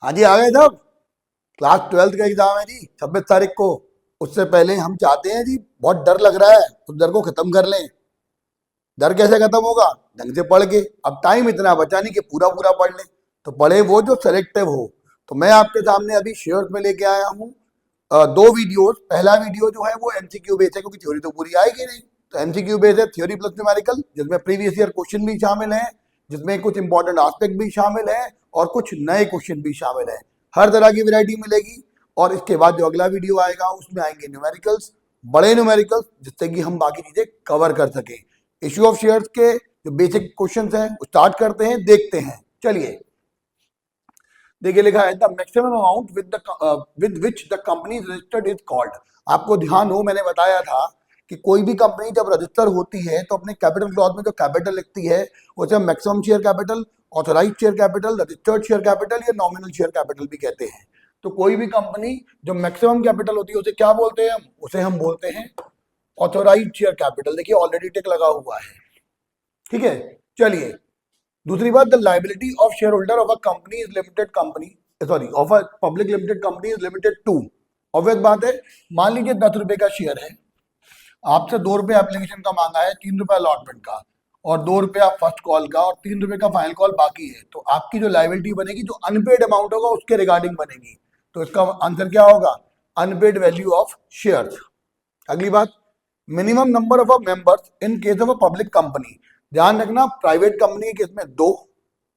हाँ जी, आ गए सब। क्लास 12th का एग्जाम है जी 26 तारीख को। उससे पहले हम चाहते हैं जी, बहुत डर लग रहा है, उस डर को खत्म कर लें। डर कैसे खत्म होगा? ढंग से पढ़ के। अब टाइम इतना बचा नहीं कि पूरा पूरा पढ़ लें, तो पढ़े वो जो सेलेक्टिव हो। तो मैं आपके सामने अभी शेयर्स में लेके आया हूँ दो वीडियोस। पहला वीडियो जो है वो एमसीक्यू बेस है, क्योंकि थ्योरी तो पूरी आएगी नहीं। तो एमसीक्यू बेस है, थ्योरी प्लस न्यूमेरिकल, जिसमें प्रीवियस ईयर क्वेश्चन भी शामिल है, जिसमें कुछ इंपॉर्टेंट एस्पेक्ट भी शामिल है और कुछ नए क्वेश्चन भी शामिल है। हर तरह की वैरायटी मिलेगी। और इसके बाद जो अगला वीडियो आएगा उसमें आएंगे न्यूमेरिकल्स, बड़े न्यूमेरिकल्स, जिससे कि हम बाकी चीजें कवर कर सकें। इश्यू ऑफ शेयर्स के जो बेसिक क्वेश्चंस हैं वो स्टार्ट करते हैं, देखते हैं। चलिए, देखिए लिखा है the maximum amount with which the company registered is called. आपको ध्यान हो, मैंने बताया था कि कोई भी कंपनी जब रजिस्टर होती है तो अपने कैपिटल क्लॉज में जो कैपिटल लिखती है उसे हम maximum share capital, authorise share capital, registered share capital या नॉमिनल शेयर कैपिटल भी कहते हैं। तो कोई भी कंपनी जो मैक्सिमम कैपिटल होती है उसे क्या बोलते हैं? हम उसे हम बोलते हैं ऑथोराइज शेयर कैपिटल। देखिए ऑलरेडी टिक लगा हुआ है, ठीक है। चलिए, दूसरी बात, the liability of share holder of a company is limited company, sorry, of a public limited company is limited to. Obvious बात है, मान लीजिए 10 रुपए का शेयर है, आपसे 2 रुपए एप्लीकेशन का मांगा है, 3 रुपए अलॉटमेंट का, और 2 रुपया फर्स्ट कॉल का, और 3 रुपए का फाइनल कॉल बाकी है। तो आपकी जो लाइबिलिटी बनेगी, जो अनपेड अमाउंट होगा उसके रिगार्डिंग बनेगी। तो इसका आंसर क्या होगा? Unpaid value of share. अगली बात, minimum number of members in case of a public company. ध्यान रखना, प्राइवेट कंपनी के केस में 2,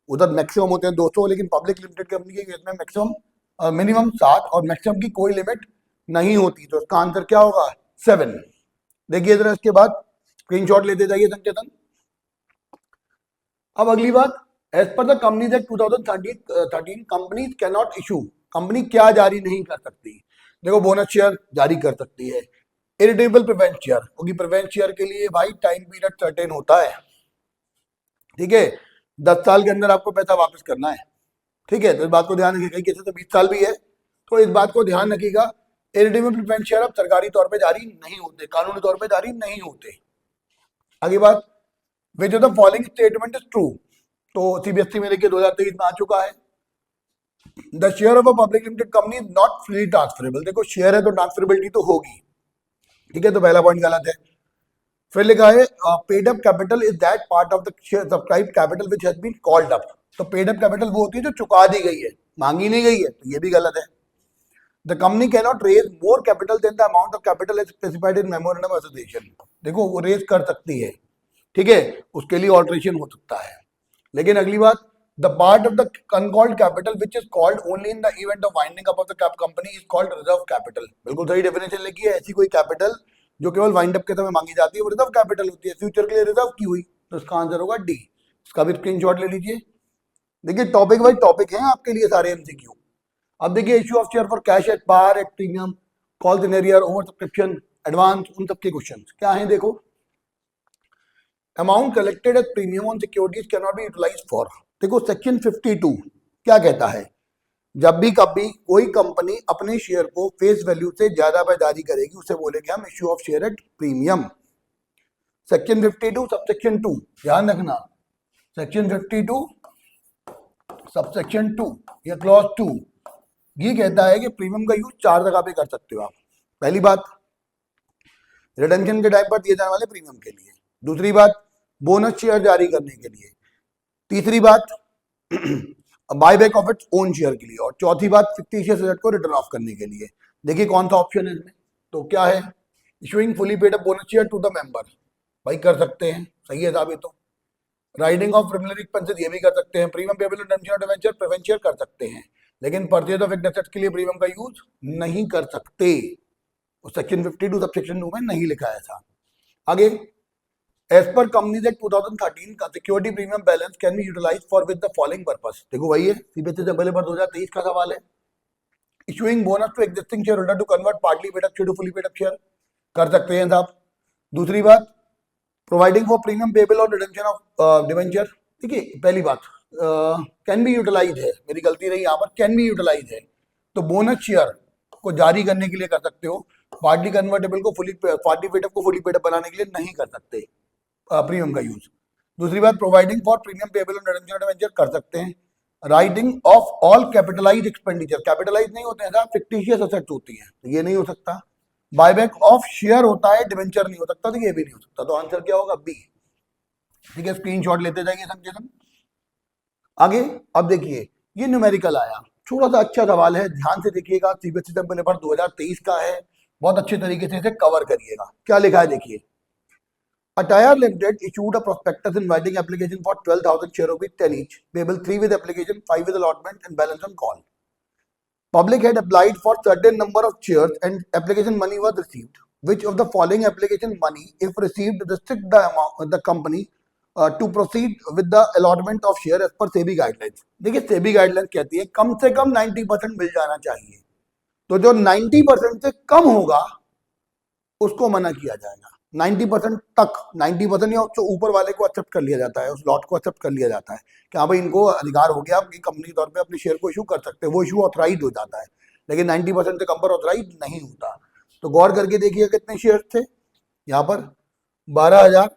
उधर मैक्सिमम होते हैं 200, लेकिन पब्लिक लिमिटेड कंपनी के केस में मैक्सिमम मिनिमम 7 और मैक्सिमम की कोई लिमिट नहीं होती। तो इसका आंसर क्या होगा? 7। देखिए जरा इसके बाद स्क्रीनशॉट लेते जाइए संकेतन। अब अगली बात, as per the companies act 2013 companies can not issue. Company क्या जारी नहीं कर सकती? देखो, बोनस शेयर जारी कर सकती है, इरिटेबल प्रिवेंट शेयर, क्योंकि प्रिवेंट शेयर के लिए भाई टाइम पीरियड सर्टेन होता है, ठीक है। 10 साल के अंदर आपको पैसा वापस करना है, ठीक है। तो इस बात को ध्यान रखिएगा। कैसे तो 20 साल भी है, तो इस बात को ध्यान रखिएगा। इरिटेबल प्रिवेंट शेयर अब सरकारी तौर पे जारी नहीं होते, कानूनी तौर पे जारी नहीं होते। आगे बात, विच of the following statement is true. तो सीबीएसई में देखिए 2023 में आ चुका है, the share of a public limited company is not free transferable. देखो शेयर है तो ट्रांसफरेबिलिटी तो होगी, ठीक है। तो पहला पॉइंट गलत है। फिर लिखा है paid up capital is that part of the subscribe capital which has been called up. तो पेड अप कैपिटल वो होती है जो चुका दी गई है, मांगी नहीं गई है, तो ये भी गलत है। The company can not raise more capital than the amount of capital as specified in memorandum association. देखो वो रेज कर सकती है, ठीक है, उसके लिए ऑल्ट्रेशन हो सकता है। लेकिन अगली बात, the part of the uncalled capital which is called only in the event of winding up of the company is called reserve capital. बिल्कुल सही डेफिनेशन लिखी है। ऐसी कोई कैपिटल जो केवल वाइंड अप के समय मांगी जाती है वो रिजर्व कैपिटल होती है, फ्यूचर के लिए रिजर्व की हुई। तो इसका आंसर होगा डी। इसका भी स्क्रीनशॉट ले लीजिए। देखिए टॉपिक वाइज टॉपिक है आपके लिए सारे एमसीक्यू। अब देखिए, issue of share for cash at par, at premium, calls in arrear, over subscription, advance, उन सबके क्वेश्चन क्या है। देखो, amount collected at premium on securities can not be utilised for. देखो सेक्शन 52 क्या कहता है? जब भी कभी कोई कंपनी अपने शेयर को फेस वैल्यू से ज्यादा पे जारी करेगी उसे बोलेंगे हम issue of share at premium. Section 52 subsection 2, ध्यान रखना, सेक्शन 52 सबसेक्शन 2 या क्लॉज 2 ये कहता है कि प्रीमियम का यूज 4 जगह पे कर सकते हो आप। पहली बात, रिडेम्पशन के टाइम पर दिए जाने वाले प्रीमियम के लिए। दूसरी बात, बोनस शेयर जारी करने के लिए। तीसरी बात, buyback of its own share के लिए। और चौथी बात, फिक्टिशियस एसेट को रिटर्न ऑफ करने के लिए। देखिए कौन सा ऑप्शन है इसमें? तो क्या है? Issuing fully paid up bonus share to the member, भाई कर सकते हैं, सही है साबित। तो राइडिंग ऑफ प्रीमियरी एक्सपेंसेस ये भी कर सकते हैं। Premium payable redemption of debenture, preference share कर सकते हैं, लेकिन परचेज ऑफ फिक्स्ड एसेट्स के लिए प्रीमियम का यूज नहीं कर सकते। सेक्शन 52 सबसेक्शन 2 में नहीं लिखा है ऐसा। आगे, एज पर कंपनीज एक्ट 2013 का security premium balance can be utilised for with the following purpose. देखो वही है, सीबीएसई से पहले पर 2023 का सवाल है। Issuing bonus to existing share holder to convert partly paid up share to fully paid up share, कर सकते हैं साहब। दूसरी बात, प्रोवाइडिंग फॉर प्रीमियम पेबल और रिडेम्पशन ऑफ डिबेंचर। देखिए पहली बात, कैन बी यूटिलाइज है, मेरी गलती रही यहाँ पर, कैन बी यूटिलाइज है। तो बोनस शेयर को जारी करने के लिए कर सकते हो, पार्टली कन्वर्टेबल को फुली, पार्टी पेड अप को फुली पेड अप बनाने के लिए नहीं कर सकते प्रीमियम का यूज। दूसरी बात, प्रोवाइडिंग फॉर प्रीमियम पेबल और रिडेम्पशन ऑफ डिबेंचर कर सकते हैं। Writing off all capitalise expenditure, capitalise नहीं होते हैं साहब, फिक्टिशियस असेट्स होती हैं, तो ये नहीं हो सकता। बायबैक ऑफ शेयर होता है, डिवेंचर नहीं हो सकता, तो ये भी नहीं हो सकता, तो आंसर क्या होगा? बी। ठीक है, स्क्रीनशॉट लेते जाइए संकेतन। आगे अब देखिए, ये न्यूमेरिकल आया, थोड़ा सा अच्छा सवाल है, ध्यान से देखिएगा, सीबीएसई सैंपल पेपर 2023 का है, बहुत अच्छे तरीके से इसे कवर करिएगा। क्या लिखा है देखिए, Attire Limited issued a prospectus inviting application for 12,000 share of 10 each, payable 3 with application, 5 with allotment, and balance on call. Public had applied for certain number of shares and application money was received. Which of the following application money, if received, restrict the company to proceed with the allotment of share as per SEBI guidelines? देखिए SEBI guidelines कहती है कम से कम 90% मिल जाना चाहिए, तो जो 90% से कम होगा उसको मना किया जाएगा। 90% तक, 90% या उससे ऊपर वाले को एक्सेप्ट कर लिया जाता है, उस लॉट को एक्सेप्ट कर लिया जाता है कि हाँ भाई इनको अधिकार हो गया, आप कंपनी के तौर पे अपने शेयर को इशू कर सकते हैं, वो इशू ऑथराइज हो जाता है। लेकिन 90% से कम पर ऑथराइज नहीं होता। तो गौर करके देखिए कितने शेयर थे, यहाँ पर 12,000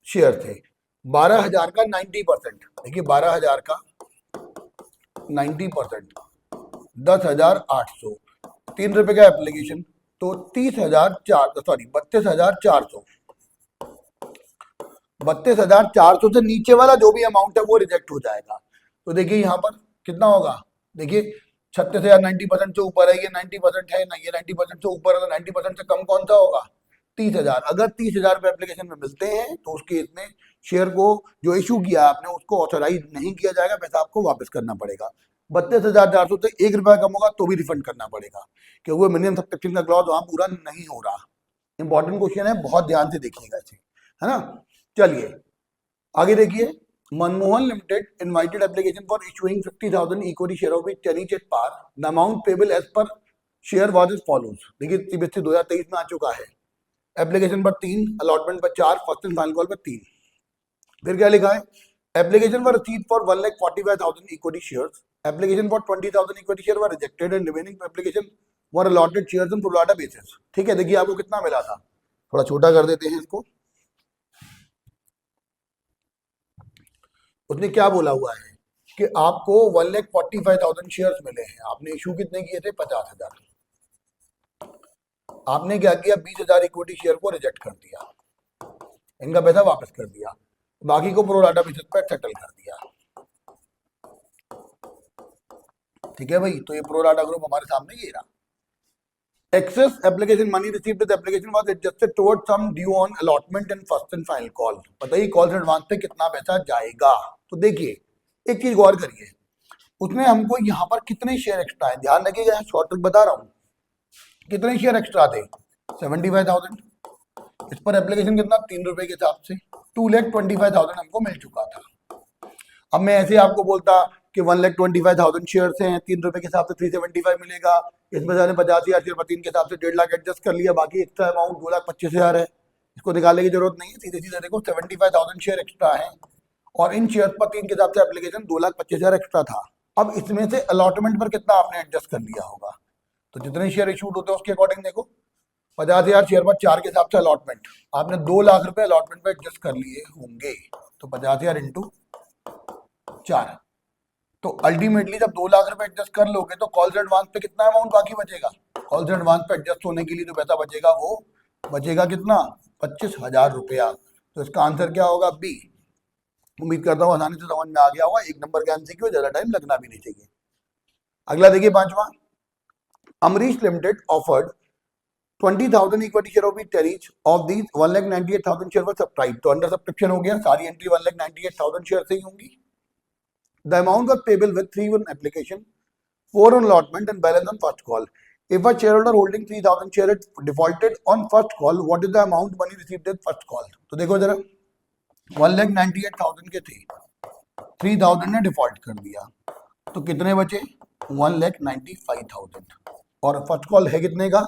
शेयर थे, 12,000 का 90%, देखिए 12,000 का 90%, 10,800, 3 रुपए का एप्लीकेशन, तो 32,400 से नीचे वाला जो भी अमाउंट है वो रिजेक्ट हो जाएगा। तो देखिए यहाँ पर कितना होगा, देखिए 36,000 90% से ऊपर है, ये 90% है ना, ये 90% से ऊपर है, तो 90% से कम कौन सा होगा? 30,000। अगर 30,000 रुपए एप्लीकेशन में मिलते हैं तो उस केस में शेयर को जो इशू किया आपने उसको ऑथराइज नहीं किया जाएगा, पैसा आपको वापस करना पड़ेगा। 32,400 से 1 रुपया कम होगा तो भी रिफंड करना पड़ेगा, क्योंकि वो मिनिमम सब्सक्रिप्शन का क्लॉज वहां पूरा नहीं हो रहा। इंपॉर्टेंट क्वेश्चन है, बहुत ध्यान से देखिएगा इसे, है ना। चलिए आगे देखिए, Manmohan limited invited application for issuing 50,000 equity share of ten each at par, the amount payable as per share was as follows. देखिए सीबीएसई 2023 में आ चुका है, एप्लीकेशन पर 3, अलॉटमेंट पर 4, फर्स्ट एंड फाइनल कॉल पर 3। फिर क्या लिखा है, application for receive for 1,45,000 equity shares, application for 20,000 equity share were rejected and remaining application were allotted shares on pro rata basis. ठीक है, देखिए आपको कितना मिला था, थोड़ा छोटा कर देते हैं इसको। उसने क्या बोला हुआ है कि आपको 1,45,000 शेयर्स मिले हैं, आपने इशू कितने किए थे? 50,000। आपने क्या किया, 20,000 इक्विटी शेयर को रिजेक्ट कर दिया, इनका पैसा वापस कर दिया, बाकी को प्रो राटा बेसिस पर सेटल कर दिया। ठीक है भाई, तो ये प्रो राटा ग्रुप हमारे सामने ये रहा। Excess application money received with application was adjusted towards sum due on allotment and first and final call। बताइए कॉल एडवांस पे कितना पैसा जाएगा? तो देखिए एक चीज गौर करिए, उसने हमको यहाँ पर कितने शेयर एक्स्ट्रा है, ध्यान रखिएगा, शॉर्ट ट्रिक बता रहा हूँ, कितने शेयर एक्स्ट्रा थे? 75,000। इस पर एप्लीकेशन कितना? 3 रुपए के हिसाब से 2,25,000 हमको मिल चुका था। अब मैं ऐसे आपको बोलता कि 1,25,000 शेयर्स हैं, 3 रुपए के हिसाब से 375 मिलेगा, इसमें से 50,000 शेयर पर 3 के हिसाब से 1.5 लाख एडजस्ट कर लिया, बाकी एक्स्ट्रा अमाउंट 2,25,000 है, इसको निकालने की जरूरत नहीं है, सीधे सीधे देखो 75,000 शेयर एक्स्ट्रा है और इन शेयर पर 3 के हिसाब से एप्लीकेशन 2,25,000 एक्स्ट्रा था। अब इसमें से अलॉटमेंट पर कितना आपने एडजस्ट कर लिया होगा, तो जितने शेयर इशूड होते हैं उसके अकॉर्डिंग देखो, 50,000 शेयर पर 4 के हिसाब से अलॉटमेंट, आपने 2 लाख रुपए अलॉटमेंट पर एडजस्ट कर लिए होंगे, तो 50,000 इंटू 4, तो अल्टीमेटली जब 2 लाख रुपए एडजस्ट कर लोगे तो कॉल्स एडवांस पे कितना अमाउंट बाकी बचेगा? कॉल्स एडवांस पे एडजस्ट होने के लिए जो पैसा बचेगा वो बचेगा कितना? 25,000 रुपया। तो इसका आंसर क्या होगा? बी। उम्मीद करता हूँ आसानी से समझ में आ गया होगा, एक नंबर का एमसीक्यू, ज्यादा टाइम लगना भी नहीं चाहिए। अगला देखिए 5वां, Amrish limited offered 20,000 equity share of ten each of these 1,98,000 share were subscribe. तो अंडर सब्सक्रिप्शन हो गया, सारी एंट्री 1,98,000 शेयर से ही होंगी। The amount was payable with 3 on application, 4 on allotment and balance on first call. If a shareholder holding 3,000 shares defaulted on first call, what is the amount money received at first call? तो देखो जरा, 1,98,000 के थे, 3,000 ने default कर दिया, तो कितने बचे? 1,95,000। और फर्स्ट कॉल है कितने का?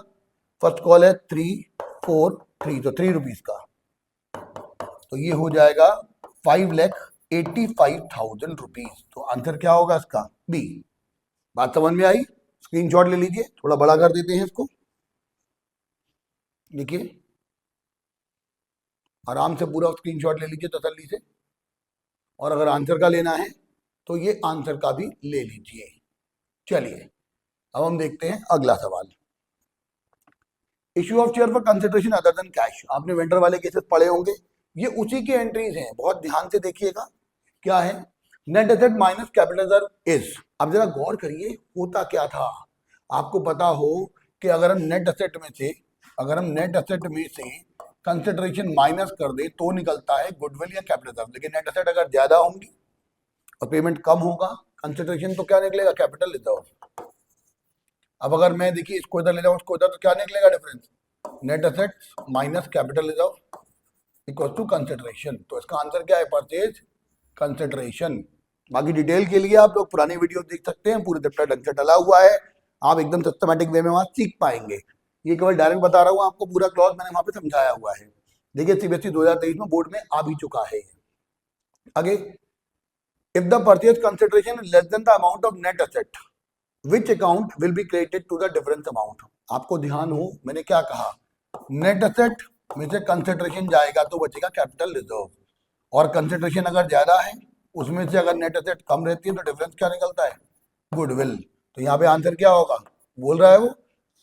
फर्स्ट कॉल है 343, तो 3 रुपीज का, तो ये हो जाएगा 5,85,000 रुपीज। तो आंसर क्या होगा इसका? बी। बात समझ में आई? स्क्रीनशॉट ले लीजिए, थोड़ा बड़ा कर देते हैं इसको, देखिए आराम से पूरा स्क्रीनशॉट ले लीजिए तसल्ली से, और अगर आंसर का लेना है तो ये आंसर का भी ले लीजिए। चलिए अब हम देखते हैं अगला सवाल। Issue of share for consideration other than cash. आपने वेंडर वाले केसेस पढ़े होंगे, ये उसी के एंट्रीज हैं, बहुत ध्यान से देखिएगा। क्या है? Net asset minus capital reserve is. अब जरा गौर करिए होता क्या था। आपको पता हो कि अगर हम नेट एसेट में से कंसिडरेशन माइनस कर दे तो निकलता है गुडविल या कैपिटल रिजर्व। लेकिन नेट एसेट अगर ज्यादा होंगी और पेमेंट कम होगा, कंसिडरेशन तो क्या निकलेगा? Capital reserve. अब अगर मैं देखिए इसको इधर ले जाऊं इसको इधर, तो क्या निकलेगा difference? Net assets minus capital reserve equal to consideration. तो इसका आंसर क्या है? Purchase consideration. बाकी डिटेल के लिए आप लोग पुरानी वीडियो देख सकते हैं, पूरे चैप्टर ढंग से डला हुआ है, आप एकदम सिस्टमैटिक वे में वहां सीख पाएंगे। ये केवल डायरेक्ट बता रहा हूँ आपको, पूरा क्लॉज मैंने वहां पे समझाया हुआ है। देखिए सीबीएसई 2023 में बोर्ड में आ भी चुका है। आगे, if the purchase consideration is less than the amount of net asset which account will be credited to the difference amount. आपको ध्यान हो मैंने क्या कहा, नेट एसेट में से कंसिडरेशन जाएगा तो बचेगा कैपिटल रिजर्व, और कंसिडरेशन अगर ज्यादा है उसमें से अगर नेट एसेट कम रहती है तो डिफरेंस क्या निकलता है? गुडविल। तो यहाँ पे आंसर क्या होगा? बोल रहा है वो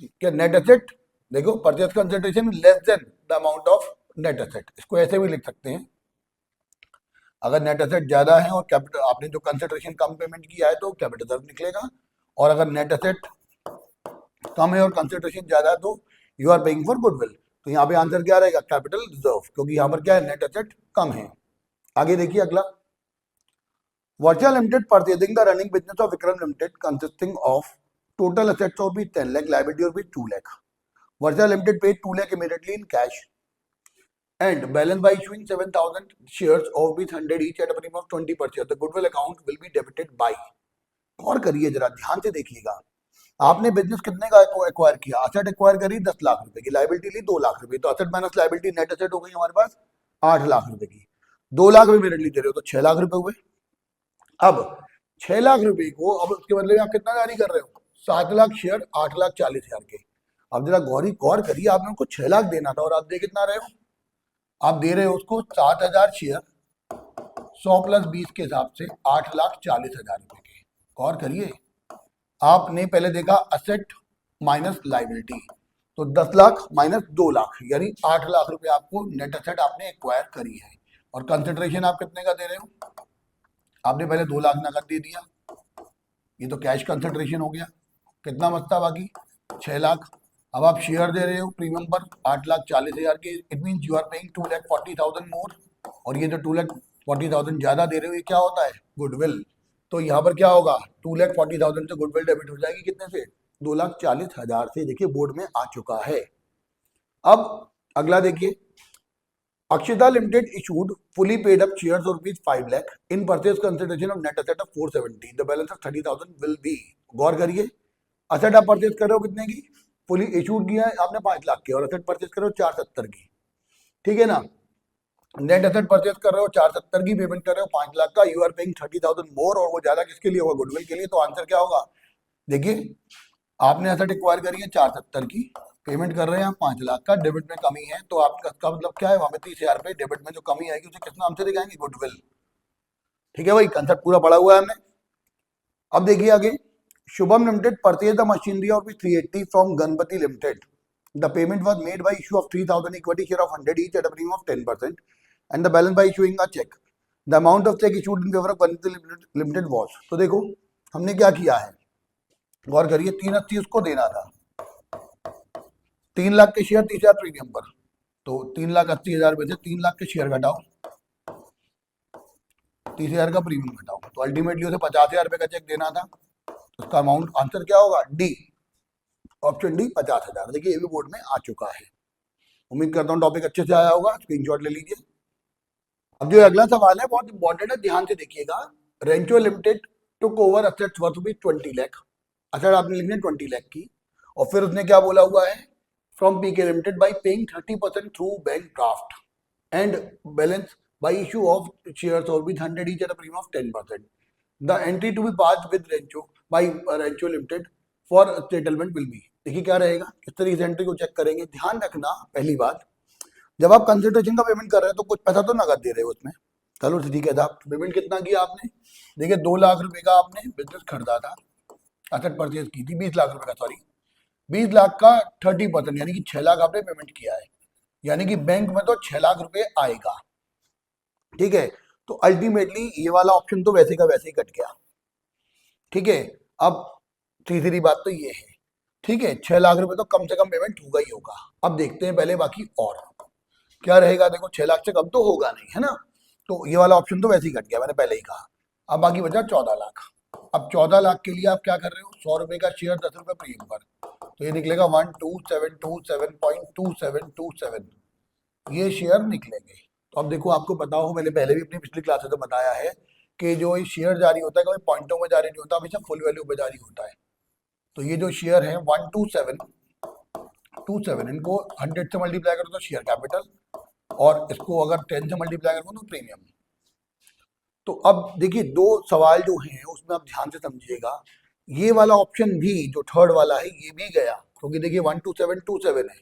कि नेट एसेट, देखो purchase consideration less than the amount of net asset. इसको ऐसे भी लिख सकते हैं, अगर नेट एसेट ज्यादा है और कैपिटल आपने जो कंसिडरेशन कम पेमेंट किया है तो कैपिटल रिजर्व निकलेगा, और अगर नेट एसेट कम है और कंसिडरेशन ज्यादा है तो you are paying for goodwill. तो यहाँ पे आंसर क्या रहेगा? कैपिटल रिजर्व, क्योंकि यहाँ पर क्या है? नेट एसेट कम है। आगे देखिए अगला, virtual limited purchasing the running business of Vikram limited consisting of total assets of 10 lakh, liability of 2 lakh. Virtual limited paid 2 lakh immediately in cash and balance by issuing 7,000 shares of 100 each at a premium of 20%. The goodwill account will be debited by। और करिए जरा ध्यान से देखिएगा, आपने business कितने का acquire किया? असेट एक्वायर करी 10 लाख रुपए की, लायबिलिटी ली 2 लाख रुपए, तो asset minus liability net asset हो गई हमारे पास 8 लाख रुपए की। 2 लाख रुपए इमीडिएटली दे रहे हो तो 6 लाख रुपए हुए। अब 6 लाख रुपए को अब उसके बदले में आप कितना जारी कर रहे हो? 7 लाख शेयर 8,40,000 के। अब जरा गौर करिए, आपने उनको 6 लाख देना था और आप दे कितना रहे हो? आप दे रहे हो उसको 7,000 शेयर 100 प्लस 20 के हिसाब से 8,40,000 रुपए के। गौर करिए, आपने पहले देखा असेट माइनस लायबिलिटी, तो 10 लाख माइनस 2 लाख यानी 8 लाख रुपए आपको नेट असेट आपने एक्वायर करी है, और कंसिडरेशन आप कितने का दे रहे हो? आपने पहले 2 लाख नकद दे दिया, ये तो कैश कंसिडरेशन हो गया। कितना बचता बाकी? 6 लाख। अब आप शेयर दे रहे हो प्रीमियम पर 8,40,000 के, it mean you are paying 2,40,000 more, और ये जो 2,40,000 ज्यादा दे रहे हो ये क्या होता है? गुडविल। तो यहाँ पर क्या होगा? 2,40,000 से गुडविल डेबिट हो जाएगी कितने से? 2,40,000 से। देखिए बोर्ड में आ चुका है। अब अगला देखिए, Akshita limited issued fully paid up shares of ₹5 lakh in purchase consideration of net asset of 470. The balance of 30,000 will be। गौर करिए, असेट आप परचेज कर रहे हो कितने की? फुली इशूड किया है आपने 5 लाख की, और असेट परचेज कर रहे हो 470 की, ठीक है ना? नेट एसेट परचेज कर रहे हो 470 की, पेमेंट कर रहे हो 5 लाख का, यू आर पेइंग 30,000 मोर, और वो ज्यादा किसके लिए होगा? गुडविल के लिए। तो आंसर क्या होगा? देखिए आपने एसेट एक्वायर करी है 470 की, पेमेंट कर रहे हैं 5 लाख का, डेबिट में कमी है, तो आपका मतलब क्या है? वहां पे 30,000 रुपए डेबिट में जो कमी आएगी उसे किस नाम से दिखाएंगे? गुडविल। ठीक है भाई, कंसेप्ट पूरा पढ़ा हुआ है हमने। अब देखिए आगे, Shubham limited purchase the machinery of 380 from Ganpati limited. The payment was made by issue of 3,000 equity share of 100 each at a premium of 10% and the balance by issuing a cheque. The amount of cheque issued in favour of Ganpati limited was. तो देखो हमने क्या किया है, गौर करिए, 380 उसको देना था, 3 लाख के शेयर 30,000 प्रीमियम पर, तो 3,80,000 में से 3 लाख के शेयर घटाओ, 30,000 का प्रीमियम घटाओ, तो अल्टीमेटली उसे 50,000 रुपए का चेक देना था। उसका अमाउंट आंसर क्या होगा? D, option D 50,000। देखिए ये भी बोर्ड में आ चुका है। उम्मीद करता हूँ टॉपिक अच्छे से आया होगा, स्क्रीनशॉट ले लीजिए। अब जो अगला सवाल है बहुत इंपॉर्टेंट है, ध्यान से देखिएगा। Rancho limited took over assets worth भी 20 लाख, असेट आपने लिखने 20 लाख की, और फिर उसने क्या बोला हुआ है? From PK limited by paying 30% through bank draft and balance by issue of shares of 100 each at a premium of 10%। The entry to be passed with Rancho by Rancho limited for settlement will be. देखिए क्या रहेगा, किस तरीके से entry को check करेंगे। ध्यान रखना, पहली बात, जब आप कंसिडरेशन का पेमेंट कर रहे हो तो कुछ पैसा तो नगद दे रहे हो उसमें, चलो ठीक है साहब, पेमेंट कितना किया आपने? देखिए 2 लाख रुपए का आपने बिजनेस खरीदा था, असेट परचेज की थी 20 लाख रुपए का, सॉरी 20 लाख का 30% यानी कि 6 लाख आपने पेमेंट किया है, यानी कि बैंक में तो 6 लाख रुपए आएगा। ठीक है, तो अल्टीमेटली ये वाला ऑप्शन तो वैसे का वैसे ही कट गया। ठीक है, अब तीसरी बात तो ये है, ठीक है 6 लाख रुपए तो कम से कम पेमेंट होगा ही होगा। अब देखते हैं पहले बाकी और क्या रहेगा। देखो 6 लाख से कम तो होगा नहीं, है ना, तो ये वाला ऑप्शन तो वैसे ही कट गया, मैंने पहले ही कहा। अब बाकी बचा 14 लाख। अब 14 लाख के लिए आप क्या कर रहे हो, 100 रुपए का शेयर 10 रुपए प्रीमियम पर, तो ये निकलेगा 12727.2727, ये शेयर निकलेंगे। तो अब देखो आपको पता हो, मैंने पहले भी अपनी पिछली क्लासेस में बताया है कि जो ये शेयर जारी होता है कभी पॉइंटों में जारी नहीं होता, हमेशा फुल वैल्यू पे जारी होता है। तो ये जो शेयर है 12727, इनको 100 से मल्टीप्लाई करो तो शेयर कैपिटल, और इसको अगर 10 से मल्टीप्लाई करो तो प्रीमियम। तो अब देखिए दो सवाल जो हैं उसमें आप ध्यान से समझिएगा, ये वाला ऑप्शन भी जो थर्ड वाला है ये भी गया, क्योंकि देखिए 12727 है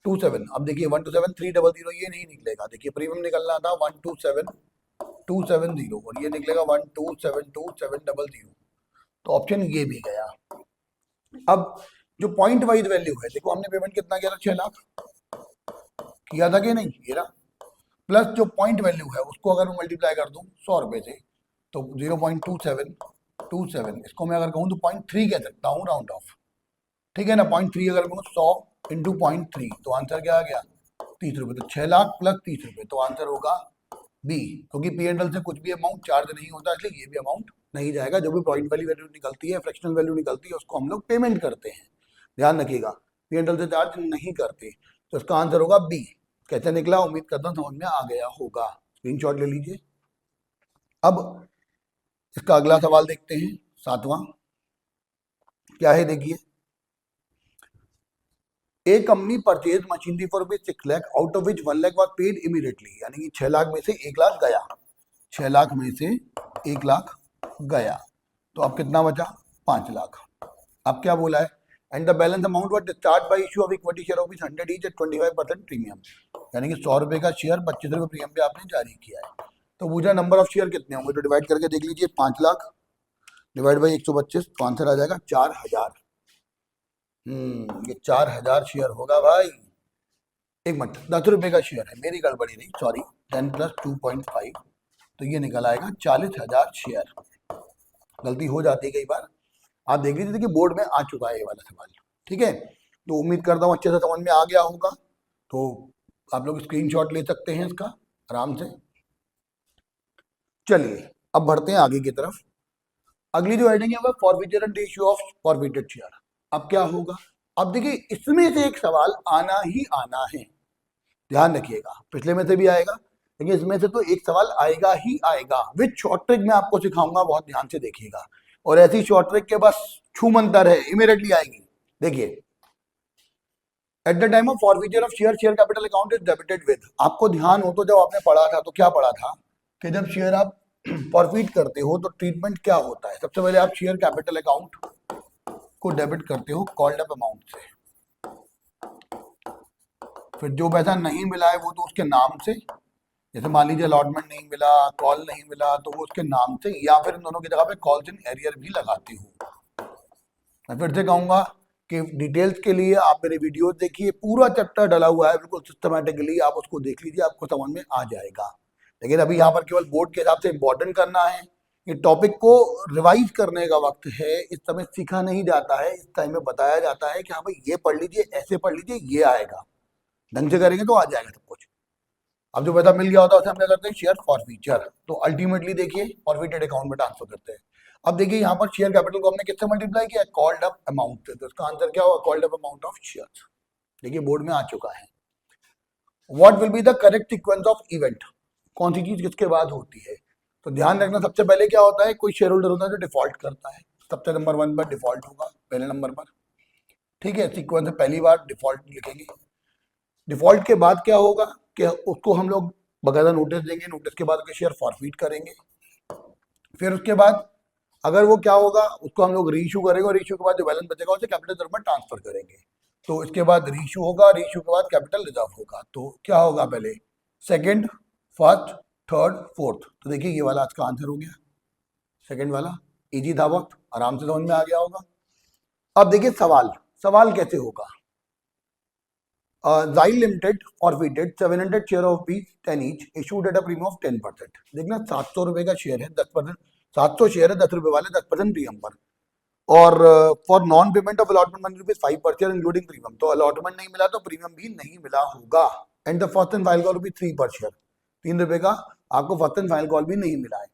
27। अब देखिए 127,300 ये नहीं निकलेगा, देखिए प्रीमियम निकलना था 127,270 और ये निकलेगा 1272700, तो ऑप्शन ये भी गया। अब जो पॉइंट वाइज वैल्यू है, देखो हमने पेमेंट कितना किया था, 6 लाख किया था कि नहीं, ये रहा, प्लस जो पॉइंट वैल्यू है उसको अगर मैं मल्टीप्लाई कर दूं 100 रुपए से, तो 0.2727, इसको मैं अगर कहूँ तो 0.3 कह सकता हूँ राउंड ऑफ। ठीक है ना, 0.3 अगर कहूँ 100 इंटू 0.3, तो आंसर क्या आ गया, 30 रुपए। तो 6 लाख प्लस 30 रुपए, तो आंसर होगा बी, क्योंकि पी&एल से कुछ भी अमाउंट चार्ज नहीं होता, इसलिए ये भी अमाउंट नहीं जाएगा। जो भी पॉइंट वाली वैल्यू निकलती है, फ्रैक्शनल वैल्यू निकलती है, उसको हम लोग पेमेंट करते हैं, ध्यान रखिएगा, पी&एल से चार्ज नहीं करते। तो इसका आंसर होगा बी। कैसे निकला, उम्मीद करता हूं समझ में आ गया होगा, स्क्रीनशॉट ले लीजिए। अब इसका अगला सवाल देखते हैं, 7वां क्या है, देखिए a company purchase machinery for rupees 6 lakh, out of which 1 lakh was paid immediately, यानी कि 6 लाख में से 1 लाख गया, 6 लाख में से 1 लाख गया, तो अब कितना बचा, 5 लाख। अब क्या बोला है, and the balance amount was discharge by issue of equity share of 100 each eight 25% premium, यानी कि 100 रुपए का शेयर 25 रुपए प्रीमियम पे आपने जारी किया है। तो पूछा नंबर ऑफ शेयर कितने होंगे, तो डिवाइड करके देख लीजिए, 5 लाख डिवाइड बाई 125, तो आंसर आ जाएगा 4000। ये 4000 शेयर होगा भाई। एक मिनट, 10 रुपए का शेयर है, मेरी गड़बड़ी नहीं, सॉरी, 10 प्लस 2.5, तो ये निकल आएगा 40,000 शेयर। गलती हो जाती है कई बार, आप देख लीजिए कि बोर्ड में आ चुका है ये वाला सवाल। ठीक है, तो उम्मीद करता हूँ अच्छे से समझ में आ गया होगा, तो आप लोग स्क्रीनशॉट ले सकते हैं इसका आराम से। चलिए अब बढ़ते हैं आगे की तरफ। अगली जो हेडिंग है वो forfeiture and ratio of forfeited share. अब क्या होगा, अब देखिए इसमें से एक सवाल आना ही आना है, ध्यान रखिएगा, पिछले में से भी आएगा, लेकिन इसमें से तो एक सवाल आएगा ही आएगा। विद शॉर्ट ट्रिक मैं आपको सिखाऊंगा, बहुत ध्यान से देखिएगा, और ऐसी शॉर्ट ट्रिक के बस छू मंतर है, इमीडिएटली आएगी। देखिए, eight the time of forfeiture of share, share capital account is debited with, आपको ध्यान हो तो जब आपने पढ़ा था तो क्या पढ़ा था कि जब शेयर आप फॉरफीट करते हो तो ट्रीटमेंट क्या होता है। सबसे पहले आप शेयर कैपिटल अकाउंट को डेबिट करते हो कॉल्ड अप अमाउंट से, फिर जो पैसा नहीं मिला है वो तो उसके नाम से, जैसे मान लीजिए अलॉटमेंट नहीं मिला, कॉल नहीं मिला, तो वो उसके नाम से, या फिर इन दोनों की जगह पे कॉल्स इन एरियर भी लगाती हूँ। मैं फिर से कहूंगा कि डिटेल्स के लिए आप मेरे वीडियो देखिए, पूरा चैप्टर डला हुआ है बिल्कुल सिस्टमैटिकली, आप उसको देख लीजिए, आपको समझ में आ जाएगा। लेकिन अभी यहाँ पर केवल बोर्ड के हिसाब से इंपॉर्टेंट करना है, ये टॉपिक को रिवाइज करने का वक्त है, इस समय सीखा नहीं जाता है, इस टाइम में बताया जाता है कि हाँ भाई ये पढ़ लीजिए, ऐसे पढ़ लीजिए, ये आएगा, ढंग से करेंगे तो आ जाएगा सब कुछ। अब जो पैसा मिल गया होता है उसे हम क्या करते हैं, शेयर फॉरफीचर, तो अल्टीमेटली देखिए फॉरफीटेड अकाउंट में ट्रांसफर करते हैं। अब देखिए यहाँ पर शेयर कैपिटल को हमने किससे मल्टीप्लाई किया, कॉल्ड अप अमाउंट से, तो इसका आंसर क्या होगा, called up amount of share. देखिए बोर्ड में आ चुका है। What will be the correct sequence of event, कौन सी चीज किसके बाद होती है, तो ध्यान रखना सबसे पहले क्या होता है, कोई शेयर होल्डर होता है जो डिफॉल्ट करता है, सबसे नंबर 1 पर डिफॉल्ट होगा पहले नंबर पर। ठीक है, सीक्वेंस में पहली बार डिफॉल्ट लिखेंगे, डिफॉल्ट के बाद क्या होगा कि उसको हम लोग बकायदा नोटिस देंगे, नोटिस के बाद उसके शेयर फॉरफीट करेंगे, फिर उसके बाद अगर वो क्या होगा उसको हम लोग रीइशू करेंगे, और रीइशू के बाद जो बैलेंस बचेगा उसे कैपिटल रिजर्व में ट्रांसफर करेंगे। तो इसके बाद रीइशू होगा, रीइशू के बाद कैपिटल रिजर्व होगा, तो क्या होगा पहले, सेकंड, फर्स्ट, थर्ड, फोर्थ। तो देखिए ये वाला आज का आंसर हो गया, सेकंड वाला इजी था, वक्त आराम से समझ में आ गया होगा। अब देखिए सवाल, सवाल कैसे होगा। Zyle Limited forfeited 700 share of P 10 each issued at a premium of 10%। देखना 700 रुपए का शेयर है, 10%, 700 शेयर है 10 रुपए वाले, 10% प्रीमियम पर, और for non payment of allotment money rupees 5% including premium. तो अलॉटमेंट नहीं मिला तो प्रीमियम भी नहीं मिला होगा। And the first and final call rupees 3 पर शेयर, 3 रुपए का आपको फर्स्ट एंड फाइनल कॉल भी नहीं मिला है।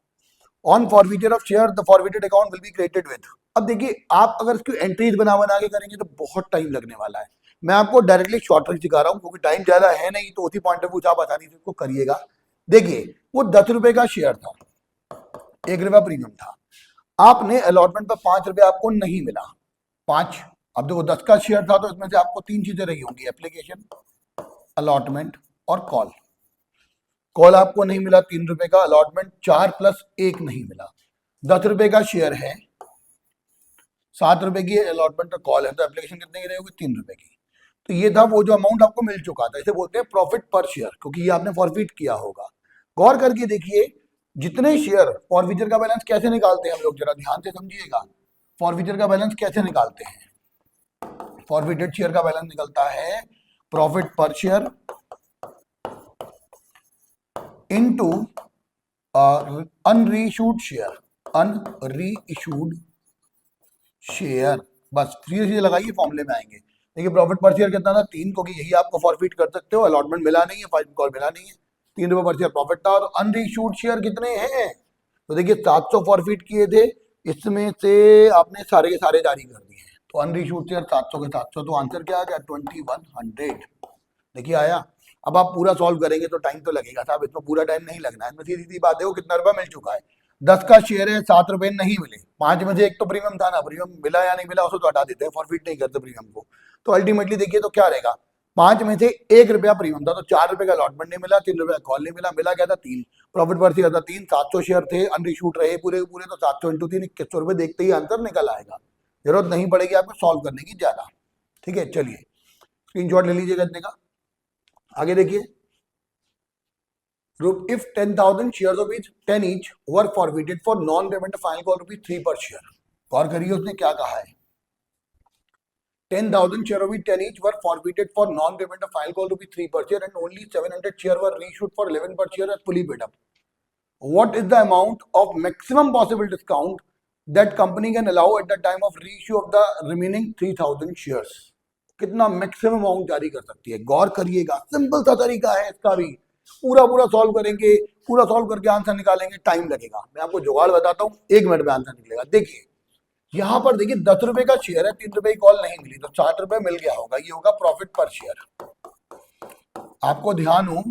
On forfeiture of share the forfeited account will be created with. अब देखिए आप अगर इसकी एंट्रीज बना के करेंगे तो बहुत टाइम लगने वाला है। मैं आपको डायरेक्टली शॉर्ट ट्रिक सिखा रहा हूँ क्योंकि टाइम ज्यादा है नहीं, तो उसी पॉइंट ऑफ व्यू आप आसानी से इसको करिएगा। देखिए वो 10 रुपए का शेयर था, 1 रुपया प्रीमियम था, आपने अलॉटमेंट पर 5 रुपए आपको नहीं मिला, 5। अब देखो 10 का शेयर था तो इसमें से आपको 3 चीजें रही होंगी, एप्लीकेशन, अलॉटमेंट और कॉल। कॉल आपको नहीं मिला 3 रुपए का, अलॉटमेंट 4 + 1 नहीं मिला। 10 रुपए का शेयर है, 7 रुपए की अलॉटमेंट और कॉल है, तो एप्लीकेशन कितने की रही होगी, 3 रुपए की। तो ये था वो जो अमाउंट आपको मिल चुका था, इसे बोलते हैं प्रॉफिट पर शेयर, क्योंकि ये आपने फॉरफिट किया होगा। गौर करके देखिए जितने शेयर, फॉरफीचर का बैलेंस कैसे निकालते हैं हम लोग, जरा ध्यान से समझिएगा। फॉरफीचर का बैलेंस कैसे निकालते हैं, फॉरफिटेड शेयर का बैलेंस निकलता है प्रॉफिट पर शेयर इनटू अनरीइश्यूड शेयर, अनरीइश्यूड शेयर। बस फ्री चीज लगाइए, फॉर्मूले में आएंगे। देखिए प्रॉफिट पर शेयर कितना था, 3, क्योंकि यही आपको फॉरफिट कर सकते हो, अलॉटमेंट मिला नहीं है, फाइनल कॉल मिला नहीं है, 3 रुपए पर शेयर प्रॉफिट था। और अनरीइश्यूड शेयर कितने हैं, तो देखिए 700 फॉरफिट किए थे, इसमें से आपने सारे के सारे जारी कर दिए हैं, तो अनरीइश्यूड शेयर 700 के 700, तो आंसर क्या आ गया, 2100। देखिए आया। अब आप पूरा सॉल्व करेंगे तो टाइम तो लगेगा साहब, इसमें पूरा टाइम नहीं लगना है, इसमें सीधी सीधी बात है, वो कितना रुपया मिल चुका है। 10 का शेयर है, 7 रुपए नहीं मिले, 5 में से एक तो प्रीमियम था ना, प्रीमियम मिला या नहीं मिला उसे तो हटा देते हैं, फॉरफिट नहीं करते प्रीमियम को। तो अल्टीमेटली देखिए तो क्या रहेगा, 5 में से 1 रुपया प्रीमियम था, तो 4 रुपए का अलॉटमेंट नहीं मिला, 3 रुपया कॉल नहीं मिला, मिला क्या था 3। प्रॉफिट पर शेयर था 3, 700 शेयर थे, अनरिश्यूड रहे पूरे पूरे, तो 700 × 3 2100 रुपए, देखते ही आंसर निकल आएगा, जरूरत नहीं पड़ेगी आपको सॉल्व करने की ज्यादा। ठीक है, चलिए स्क्रीनशॉट ले लीजिएगा इतने का। आगे देखिए, if 10,000 shares of each 10 each were forfeited for non-payment of final call rupees 3 per share। गौर करिए उसने क्या कहा है, 10,000 shares of each 10 each were forfeited for non-payment of final call rupees 3 per share and only 700 shares were reissued for 11 per share as fully paid up। What is the amount of maximum possible discount that company can allow at the time of reissue of the remaining 3,000 shares। कितना maximum amount जारी कर सकती है, गौर करिएगा, simple सा तरीका है इसका भी, पूरा पूरा सॉल्व करेंगे, पूरा सॉल्व करके आंसर निकालेंगे, टाइम लगेगा। मैं आपको जुगाड़ बताता हूँ, 1 मिनट में आंसर निकलेगा। देखिए यहाँ पर देखिए 10 रुपए का शेयर है, 3 रुपए की कॉल नहीं मिली, तो 60 रुपए मिल गया होगा, ये होगा प्रॉफिट पर शेयर। आपको ध्यान हो,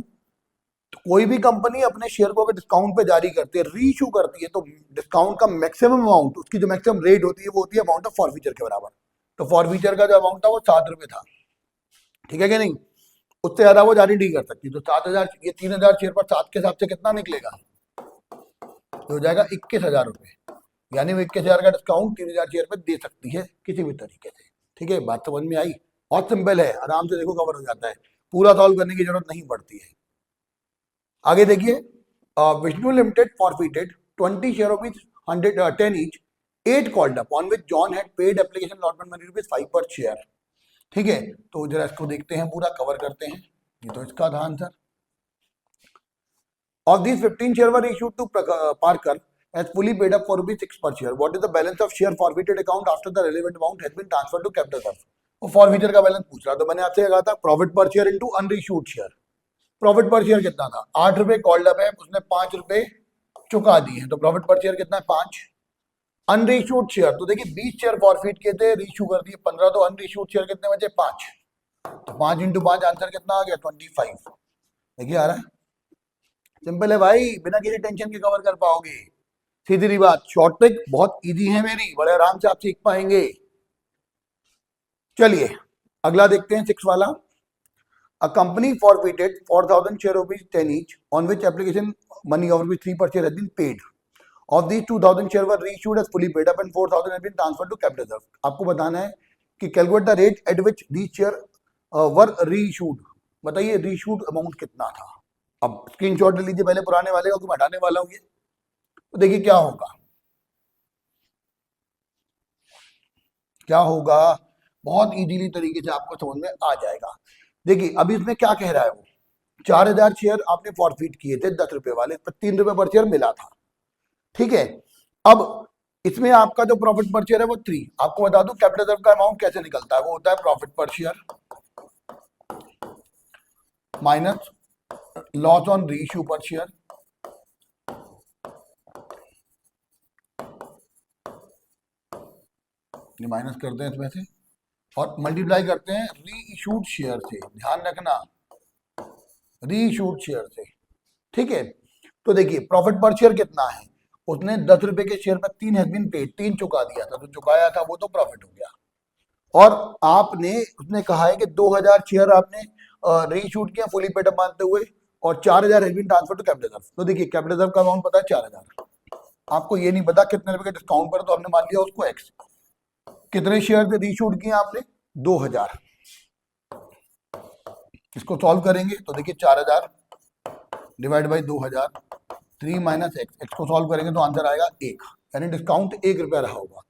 तो कोई भी कंपनी अपने शेयर को अगर डिस्काउंट पे जारी करती है, रीइश्यू करती है, तो डिस्काउंट का मैक्सिमम अमाउंट, उसकी जो मैक्सिमम रेट होती है वो होती है अमाउंट ऑफ फॉरफीचर के बराबर। तो फॉरफीचर का जो अमाउंट था वो 7 रुपए था, ठीक है कि नहीं, उससे ज्यादा वो जारी नहीं कर सकती। तो 7,000, ये 3,000 शेयर पर 7 के हिसाब से कितना निकलेगा, हो जाएगा 21,000 रुपए, यानी वो 21,000 का डिस्काउंट 3,000 शेयर पर दे सकती है किसी भी तरीके से। ठीक है, बात समझ में आई, बहुत सिंपल है, आराम से देखो कवर हो जाता है, पूरा सॉल्व करने की जरूरत नहीं पड़ती है। आगे देखिए, Vishnu limited forfeited 20 share of 10 each 8 called up on which John had paid application allotment money rupees 5 पर शेयर। ठीक है, तो जरा इसको देखते हैं, पूरा कवर करते हैं। ये तो इसका था answer. Of these 15 share were issued to Parker as fully paid up for rupees 6 per share। What is the balance of share forfeited account after the relevant amount has been transferred to capital reserve। वो forfeiture का balance पूछ रहा, तो मैंने आपसे कहा था profit पर शेयर इनटू अनरीइश्यूड शेयर। प्रॉफिट पर शेयर कितना था, 8 रुपए कॉल्ड अप है, उसने 5 रुपए चुका दिए हैं, तो प्रॉफिट पर शेयर कितना है, 5। अनरीइश्यूड शेयर, तो देखिए 20 शेयर फॉरफिट किए थे, रीइश्यू कर दिए 15, तो अनरीइश्यूड शेयर कितने बचे, 5। तो 5 × 5 आंसर कितना आ गया, 25। देखिए आ रहा है, सिंपल है भाई, बिना किसी टेंशन के कवर कर पाओगे, सीधी बात। शॉर्ट ट्रिक बहुत इजी है मेरी, बड़े आराम से आप सीख पाएंगे। चलिए अगला देखते हैं, 6 वाला। A company forfeited 4,000 share of 10 each on which application money of 3 per share has been paid। Of these 2,000 share were reissued as fully paid up and 4,000 has been transferred to capital reserve। आपको बताना है कि calculate the rate at which these share were reissued। बताइए reissued amount कितना था, अब screenshot ले लीजिए पहले पुराने वाले का, क्योंकि मैं हटाने वाला हूं ये। तो देखिए क्या होगा, क्या होगा, बहुत इजीली तरीके से आपको समझ में आ जाएगा। देखिए अभी इसमें क्या कह रहा है वो, 4,000 शेयर आपने फॉरफिट किए थे 10 रुपए वाले, पर 3 रुपए पर शेयर मिला था, ठीक है। अब इसमें आपका जो प्रॉफिट पर शेयर है वो 3, आपको बता दूं कैपिटल रिजर्व का अमाउंट कैसे निकलता है, वो होता है प्रॉफिट पर share minus loss on reissue पर शेयर, ये माइनस करते हैं इसमें से, और मल्टीप्लाई करते हैं री इशूड शेयर से, ध्यान रखना री इशूड शेयर से, ठीक है। तो देखिए प्रॉफिट पर शेयर कितना है, उसने 10 रुपए के शेयर पर 3 हैज बीन पेड, 3 चुका दिया था, तो चुकाया था वो तो प्रॉफिट हो गया। और आपने उसने कहा है कि 2,000 शेयर आपने रीशूट किया फुली पेड अप मानते हुए, और 4,000 has been transfer to capital reserve. तो देखिए कैपिटल रिजर्व का अमाउंट पता है 4,000, आपको ये नहीं पता कितने रुपए के डिस्काउंट पर, तो हमने मान लिया उसको एक्स। कितने शेयर थे रीशूट किए आपने, 2,000। इसको सॉल्व करेंगे तो देखिए 4,000 divide by 2,000, 3 minus x, x को सॉल्व करेंगे तो आंसर आएगा 1, यानी डिस्काउंट 1 रुपया रहा होगा।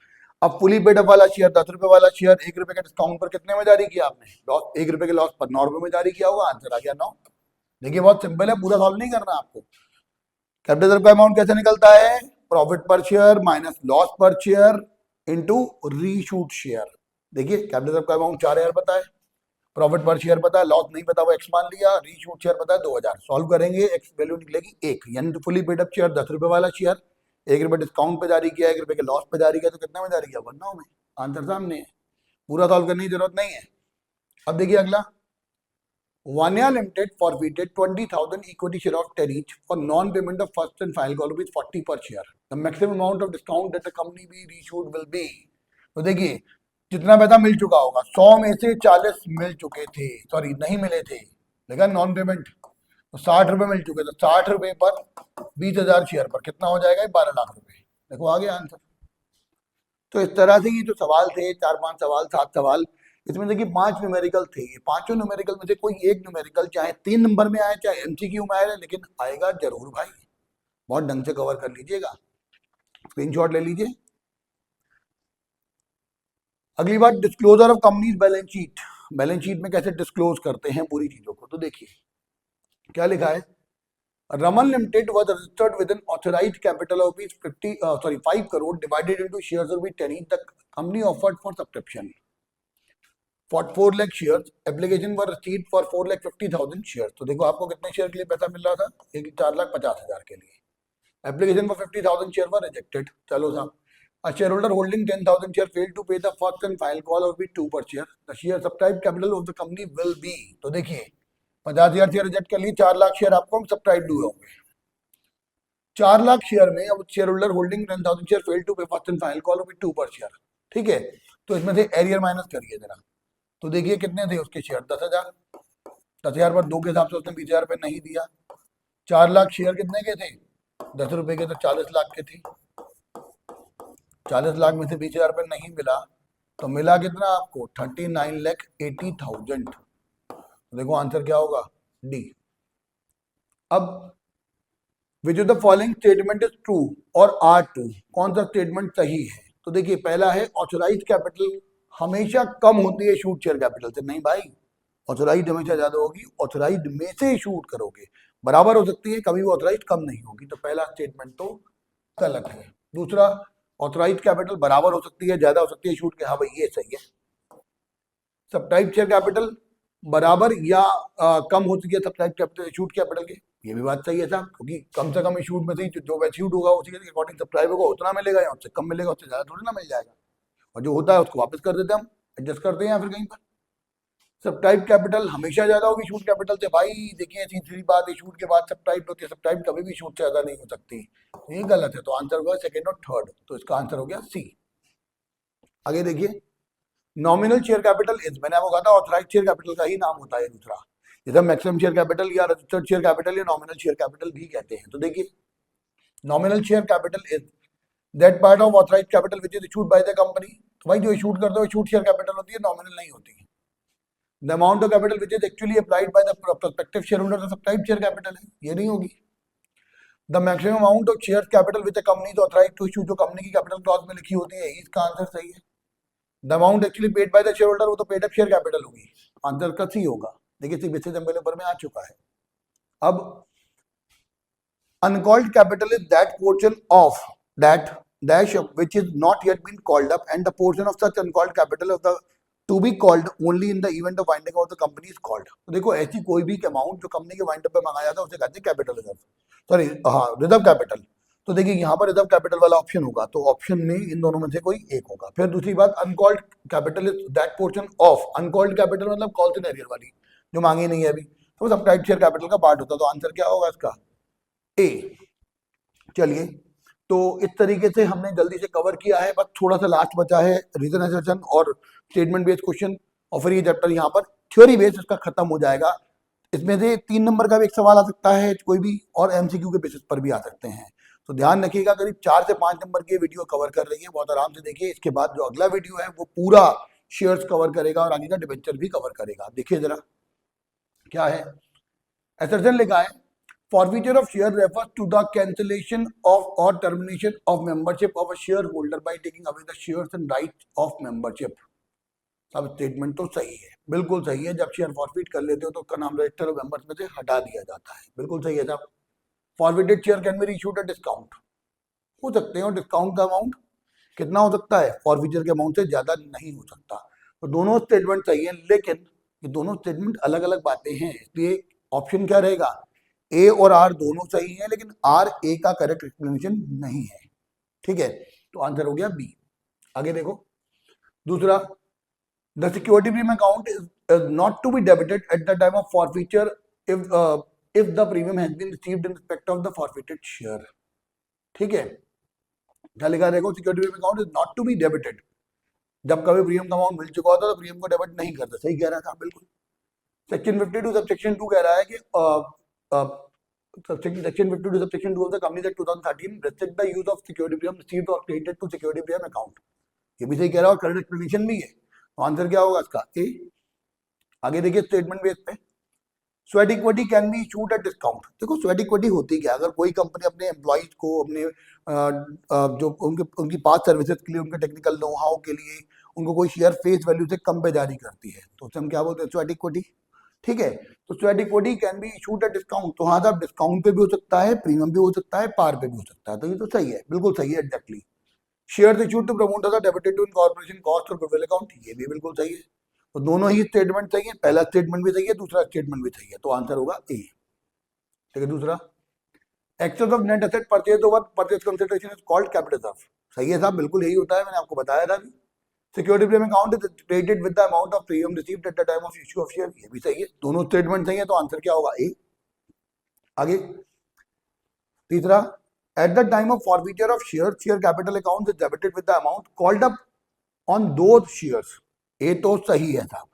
अब फुली पेड अप वाला शेयर 10 रुपए वाला शेयर 1 रुपए के डिस्काउंट पर कितने में जारी किया आपने, लॉस 1 रुपए के लॉस पर 9 रुपए में जारी किया होगा, आंसर आ गया 9। देखिए बहुत सिंपल है, पूरा सॉल्व नहीं करना आपको। कैपिटल रिजर्व का अमाउंट कैसे निकलता है, प्रॉफिट पर शेयर माइनस लॉस पर शेयर इनटू रीशूट शेयर। देखिए कैपिटल रिजर्व का अमाउंट 4,000 पता है, प्रॉफिट पर शेयर पता है, लॉस नहीं पता वो एक्स मान लिया, रीशूट शेयर पता है 2,000, सॉल्व करेंगे एक्स वैल्यू निकलेगी 1, यानी फुली पेड अप शेयर 10 रुपए वाला शेयर 1 रुपए डिस्काउंट पे जारी किया, 1 रुपए के लॉस पे जारी किया, तो कितने में जारी किया, 1/9 में। आंसर सामने है, पूरा सॉल्व करने की जरूरत नहीं है। अब देखिए अगला, Vania limited forfeited 20,000 equity share of 10 each for non payment of first and final call rupees 40 per share, the maximum amount of discount that the company be reissued will be. तो देखिए जितना पैसा मिल चुका होगा, 100 में से 40 मिल चुके थे, सॉरी नहीं मिले थे, लेकिन नॉन पेमेंट, तो 60 रुपए मिल चुके, तो 60 रुपए पर 20,000 शेयर पर कितना हो जाएगा, 12 लाख रुपए। देखो आ गया आंसर। तो इस तरह से ये जो सवाल थे, 4-5 सवाल 7 सवाल, इसमें देखिए 5 न्यूमेरिकल थे, ये पांचों न्यूमेरिकल में से कोई एक न्यूमेरिकल चाहे 3 नंबर में आए चाहे एमसीक्यू में आए, लेकिन आएगा जरूर भाई, बहुत ढंग से कवर कर लीजिएगा, स्क्रीनशॉट ले लीजिए। अगली बात, disclosure of companies balance sheet, balance sheet में कैसे डिस्क्लोज करते हैं पूरी चीजों को। तो देखिए क्या लिखा है, Raman limited was registered with an authorized capital of 5 crore divided into shares of 10 each. The company offered for subscription for 4 lakh shares. Application were received for 4,50,000 shares. तो देखो आपको कितने शेयर के लिए पैसा मिल रहा था, 4,50,000 के लिए। Application for 50,000 shares were rejected. चलो साहब, a shareholder holding 10,000 shares failed to pay the first and final call of 2 per share. The share subscribed capital of the company will be, तो देखिए 50,000 शेयर रिजेक्ट कर लिए, 4 lakh share आपको subscribe हुए होंगे। 4 lakh share में अब share holder holding 10,000 share fail to pay first and final call 2 per share, ठीक है। तो इसमें से एरियर माइनस करिए जरा, तो देखिए कितने थे उसके शेयर, 10,000, 10,000 पर 2 के हिसाब से उसने 20,000 रुपये नहीं दिया। 4 लाख शेयर कितने के थे, 10 रुपए के, तो 40 लाख के थे। 40 लाख में से 20,000 रुपये नहीं मिला, तो मिला कितना आपको, 39,80,000। देखो आंसर क्या होगा, डी। अब विच of the following statement is true और आर ट्रू, कौन सा स्टेटमेंट सही है। तो देखिए पहला है ऑथोराइज कैपिटल हमेशा कम होती है शूट शेयर कैपिटल से, नहीं भाई, ऑथोराइज हमेशा ज्यादा होगी, ऑथोराइज में से शूट करोगे, बराबर हो सकती है, कभी भी ऑथोराइज कम नहीं होगी, तो पहला स्टेटमेंट तो गलत है। दूसरा, ऑथोराइज कैपिटल बराबर हो सकती है, ज्यादा हो सकती है शूट के, हाँ भाई ये सही है। सब्सक्राइब शेयर कैपिटल बराबर या कम हो सकती है सब्सक्राइब कैपिटल शूट कैपिटल के, ये भी बात सही है साहब, क्योंकि कम से कम इशूट में से जो इशूट होगा उसी के अकॉर्डिंग सब्सक्राइब होगा, उतना मिलेगा, या उससे कम मिलेगा, उससे ज्यादा थोड़ी ना मिल जाएगा, और जो होता है उसको वापस कर देते हैं हम, एडजस्ट करते हैं या फिर कहीं पर। सब्सक्राइब कैपिटल हमेशा ज्यादा होगी शूट कैपिटल से, भाई देखिए ऐसी सीधी बात है, शूट के बाद सब्सक्राइब होती है, सब्सक्राइब कभी भी शूट से ज्यादा नहीं हो सकती, ये गलत है, तो आंसर होगा सेकेंड और थर्ड, तो इसका आंसर हो गया सी। आगे देखिए, नॉमिनल शेयर कैपिटल इज, मैंने आपको कहा था ऑथराइज शेयर कैपिटल का ही नाम होता है दूसरा, इधर मैक्सिमम शेयर कैपिटल या रजिस्टर्ड शेयर कैपिटल या नॉमिनल शेयर कैपिटल भी कहते हैं। तो देखिए nominal share capital is that part of authorise capital which is issued by the company, तो भाई जो इशूड करते हो इशूड शेयर कैपिटल होती है, नॉमिनल नहीं होती है। The amount of capital which is actually applied by the prospective share holder subscribe share capital है, ये नहीं होगी। The maximum amount of share capital which a company is authorised to issue, जो कंपनी की capital clause में लिखी होती है, इसका आंसर सही है। The amount actually paid by the share holder, वो तो पेड अप शेयर कैपिटल होगी, आंसर का सी होगा। देखिए सी बेसिस ऊपर में आ चुका है। अब uncalled capital is that portion of that dash which is not yet been called up, and the portion of such uncalled capital of the to be called only in the event of winding of the company is called। तो देखो ऐसी कोई भी amount जो company के wind up पे मंगाया जाता है उसे कहते हैं कैपिटल रिजर्व, सॉरी हाँ रिजर्व कैपिटल। तो देखिए यहाँ पर रिजर्व कैपिटल वाला ऑप्शन होगा, तो ऑप्शन में इन दोनों में से कोई एक होगा। फिर दूसरी बात, uncalled capital is that portion of, uncalled capital मतलब कॉल सिनेरियर वाली जो मांगी नहीं है अभी, तो सब्सक्राइब शेयर कैपिटल का पार्ट होता है। तो आंसर क्या होगा इसका, ए। चलिए तो इस तरीके से हमने जल्दी से कवर किया है, बस थोड़ा सा लास्ट बचा है रीजन असर्शन और स्टेटमेंट बेस्ड क्वेश्चन, और फिर ये चैप्टर यहाँ पर थ्योरी बेस्ड इसका खत्म हो जाएगा। इसमें से 3 नंबर का भी एक सवाल आ सकता है कोई भी, और एमसीक्यू के बेसिस पर भी आ सकते हैं। तो ध्यान रखिएगा, करीब 4 से 5 नंबर की वीडियो कवर कर रही है, बहुत आराम से देखिए। इसके बाद जो अगला वीडियो है वो पूरा शेयर्स कवर करेगा और आगे का डिबेंचर भी कवर करेगा। देखिए जरा क्या है, असर्शन लिखा है forfeiture of share refers to the cancellation of or termination of membership of a shareholder by taking away the shares and rights of membership। सब स्टेटमेंट तो सही है, बिल्कुल सही है। जब शेयर फॉरफिट कर लेते हो तो उसका नाम रजिस्टर ऑफ मेंबर्स में से हटा दिया जाता है, बिल्कुल सही है साहब। Forfeited share can be issued at discount, हो सकते हैं, और डिस्काउंट का अमाउंट कितना हो सकता है, फॉरफिचर के अमाउंट से ज्यादा नहीं हो सकता। तो दोनों स्टेटमेंट सही है, लेकिन ये दोनों स्टेटमेंट अलग अलग बातें हैं, इसलिए ऑप्शन क्या रहेगा, ए और आर दोनों सही है, लेकिन आर ए का करेक्ट एक्सप्लेनेशन नहीं है, ठीक है। तो आंसर हो गया बी। आगे देखो दूसरा, the security premium account is not to be debited at the time of forfeiture if the premium has been received in respect of the forfeited share, ठीक है। क्या लिखा, देखो security premium account is not to be debited, जब कभी premium का amount मिल चुका होता तो प्रीमियम को डेबिट नहीं करता, सही कह रहा था बिल्कुल। सेक्शन 52 सबसेक्शन 2 कह रहा है कि section 52 subsection 2 of the Companies Act 2013 restrict the use of security premium received or credited to security premium account। ये भी सही कह रहा है और करेक्ट एक्सप्लेनेशन भी है। तो आंसर क्या होगा इसका, ए। आगे देखिए स्टेटमेंट बेस पे, sweat equity can be issued at discount. देखो स्वेट इक्विटी होती क्या, अगर कोई कंपनी अपने एम्प्लॉइज को अपने जो उनकी पास सर्विसेज के लिए, उनके टेक्निकल नो हाउ के लिए उनको कोई शेयर फेस वैल्यू से कम पे जारी करती है, तो उसे हम क्या बोलते हैं, स्वेट इक्विटी, ठीक है। तो sweat equity can be issued at discount, तो हाँ साहब डिस्काउंट पे भी हो सकता है, प्रीमियम भी हो सकता है, पार पे भी हो सकता है, तो ये तो सही है, बिल्कुल सही है exactly. Share issued to promoters are debited to incorporation cost और गुडविल अकाउंट, ये भी बिल्कुल सही है। तो दोनों ही स्टेटमेंट सही है, पहला स्टेटमेंट भी सही है, दूसरा स्टेटमेंट भी सही है, तो आंसर होगा ए, ठीक है। दूसरा, excess of net asset purchase over purchase consideration is called capital reserve, सही है साहब, बिल्कुल यही होता है, मैंने आपको बताया था अभी। Security premium account is credited with the amount of premium received eight the time of issue of share, ये भी सही है, दोनों स्टेटमेंट सही है, तो आंसर क्या होगा, ए। आगे तीसरा, at the time of forfeiture of share, share capital account is debited with the amount called up on those shares, ये तो सही है साहब,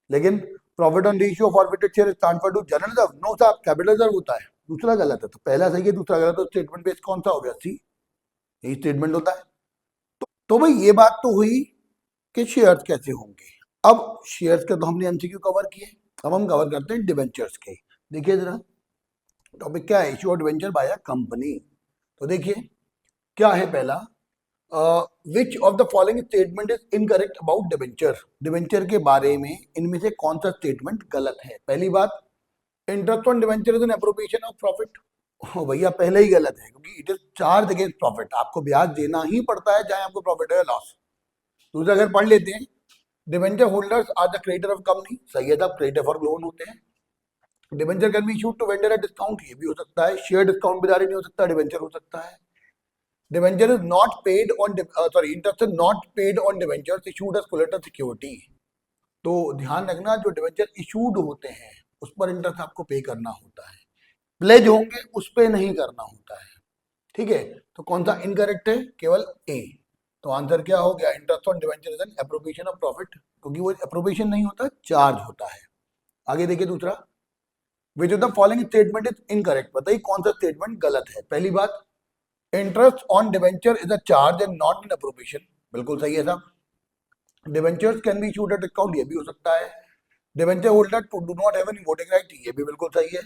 लेकिन profit on ratio of forfeited share is transferred to general reserve, no साहब capital reserve होता है, दूसरा गलत है। तो पहला सही है, दूसरा गलत, तो स्टेटमेंट बेस कौन सा हो गया, सी, यही स्टेटमेंट होता है। तो भाई ये बात तो हुई कि शेयर्स कैसे होंगे। अब शेयर्स के तो हमने एमसीक्यू कवर किए, अब हम कवर करते हैं डिबेंचर्स के। देखिए जरा टॉपिक क्या है, issue of debenture by a company. तो देखिए क्या है पहला, which of the following statement is incorrect about debenture, debenture के बारे में इनमें से कौन सा स्टेटमेंट गलत है। पहली बात, interest on debenture is an appropriation of profit, हो भैया पहले ही गलत है, क्योंकि it is charge against profit, आपको ब्याज देना ही पड़ता है चाहे आपको प्रॉफिट है लॉस। दूसरा अगर पढ़ लेते हैं, debenture holders are the creditor of company, सही है साहब, क्रेडिटर फॉर लोन होते हैं। Debenture can be issued to vendor at discount, ये भी हो सकता है। शेयर डिस्काउंट भी जारी नहीं हो सकता, डिबेंचर हो सकता है। Debenture is not paid on sorry interest is not paid on debentures issued as collateral security. तो ध्यान रखना, जो डिबेंचर इशूड होते हैं उस पर इंटरेस्ट आपको पे करना होता है, प्लेज होंगे उस पर नहीं करना होता है, ठीक है। तो कौन सा इनकरेक्ट है, केवल ए। तो आंसर क्या हो गया, interest on debenture is an appropriation of profit, क्योंकि वो एप्रोप्रिएशन नहीं होता, चार्ज होता है। आगे देखिए दूसरा, विच of the following statement is incorrect, बताइए कौन सा स्टेटमेंट गलत है। पहली बात, interest on debenture is a charge and not an appropriation, बिल्कुल सही है साहब। Debentures can be issued at discount, ये भी हो सकता है। Debenture holder do not have any voting right, ये भी बिल्कुल सही है।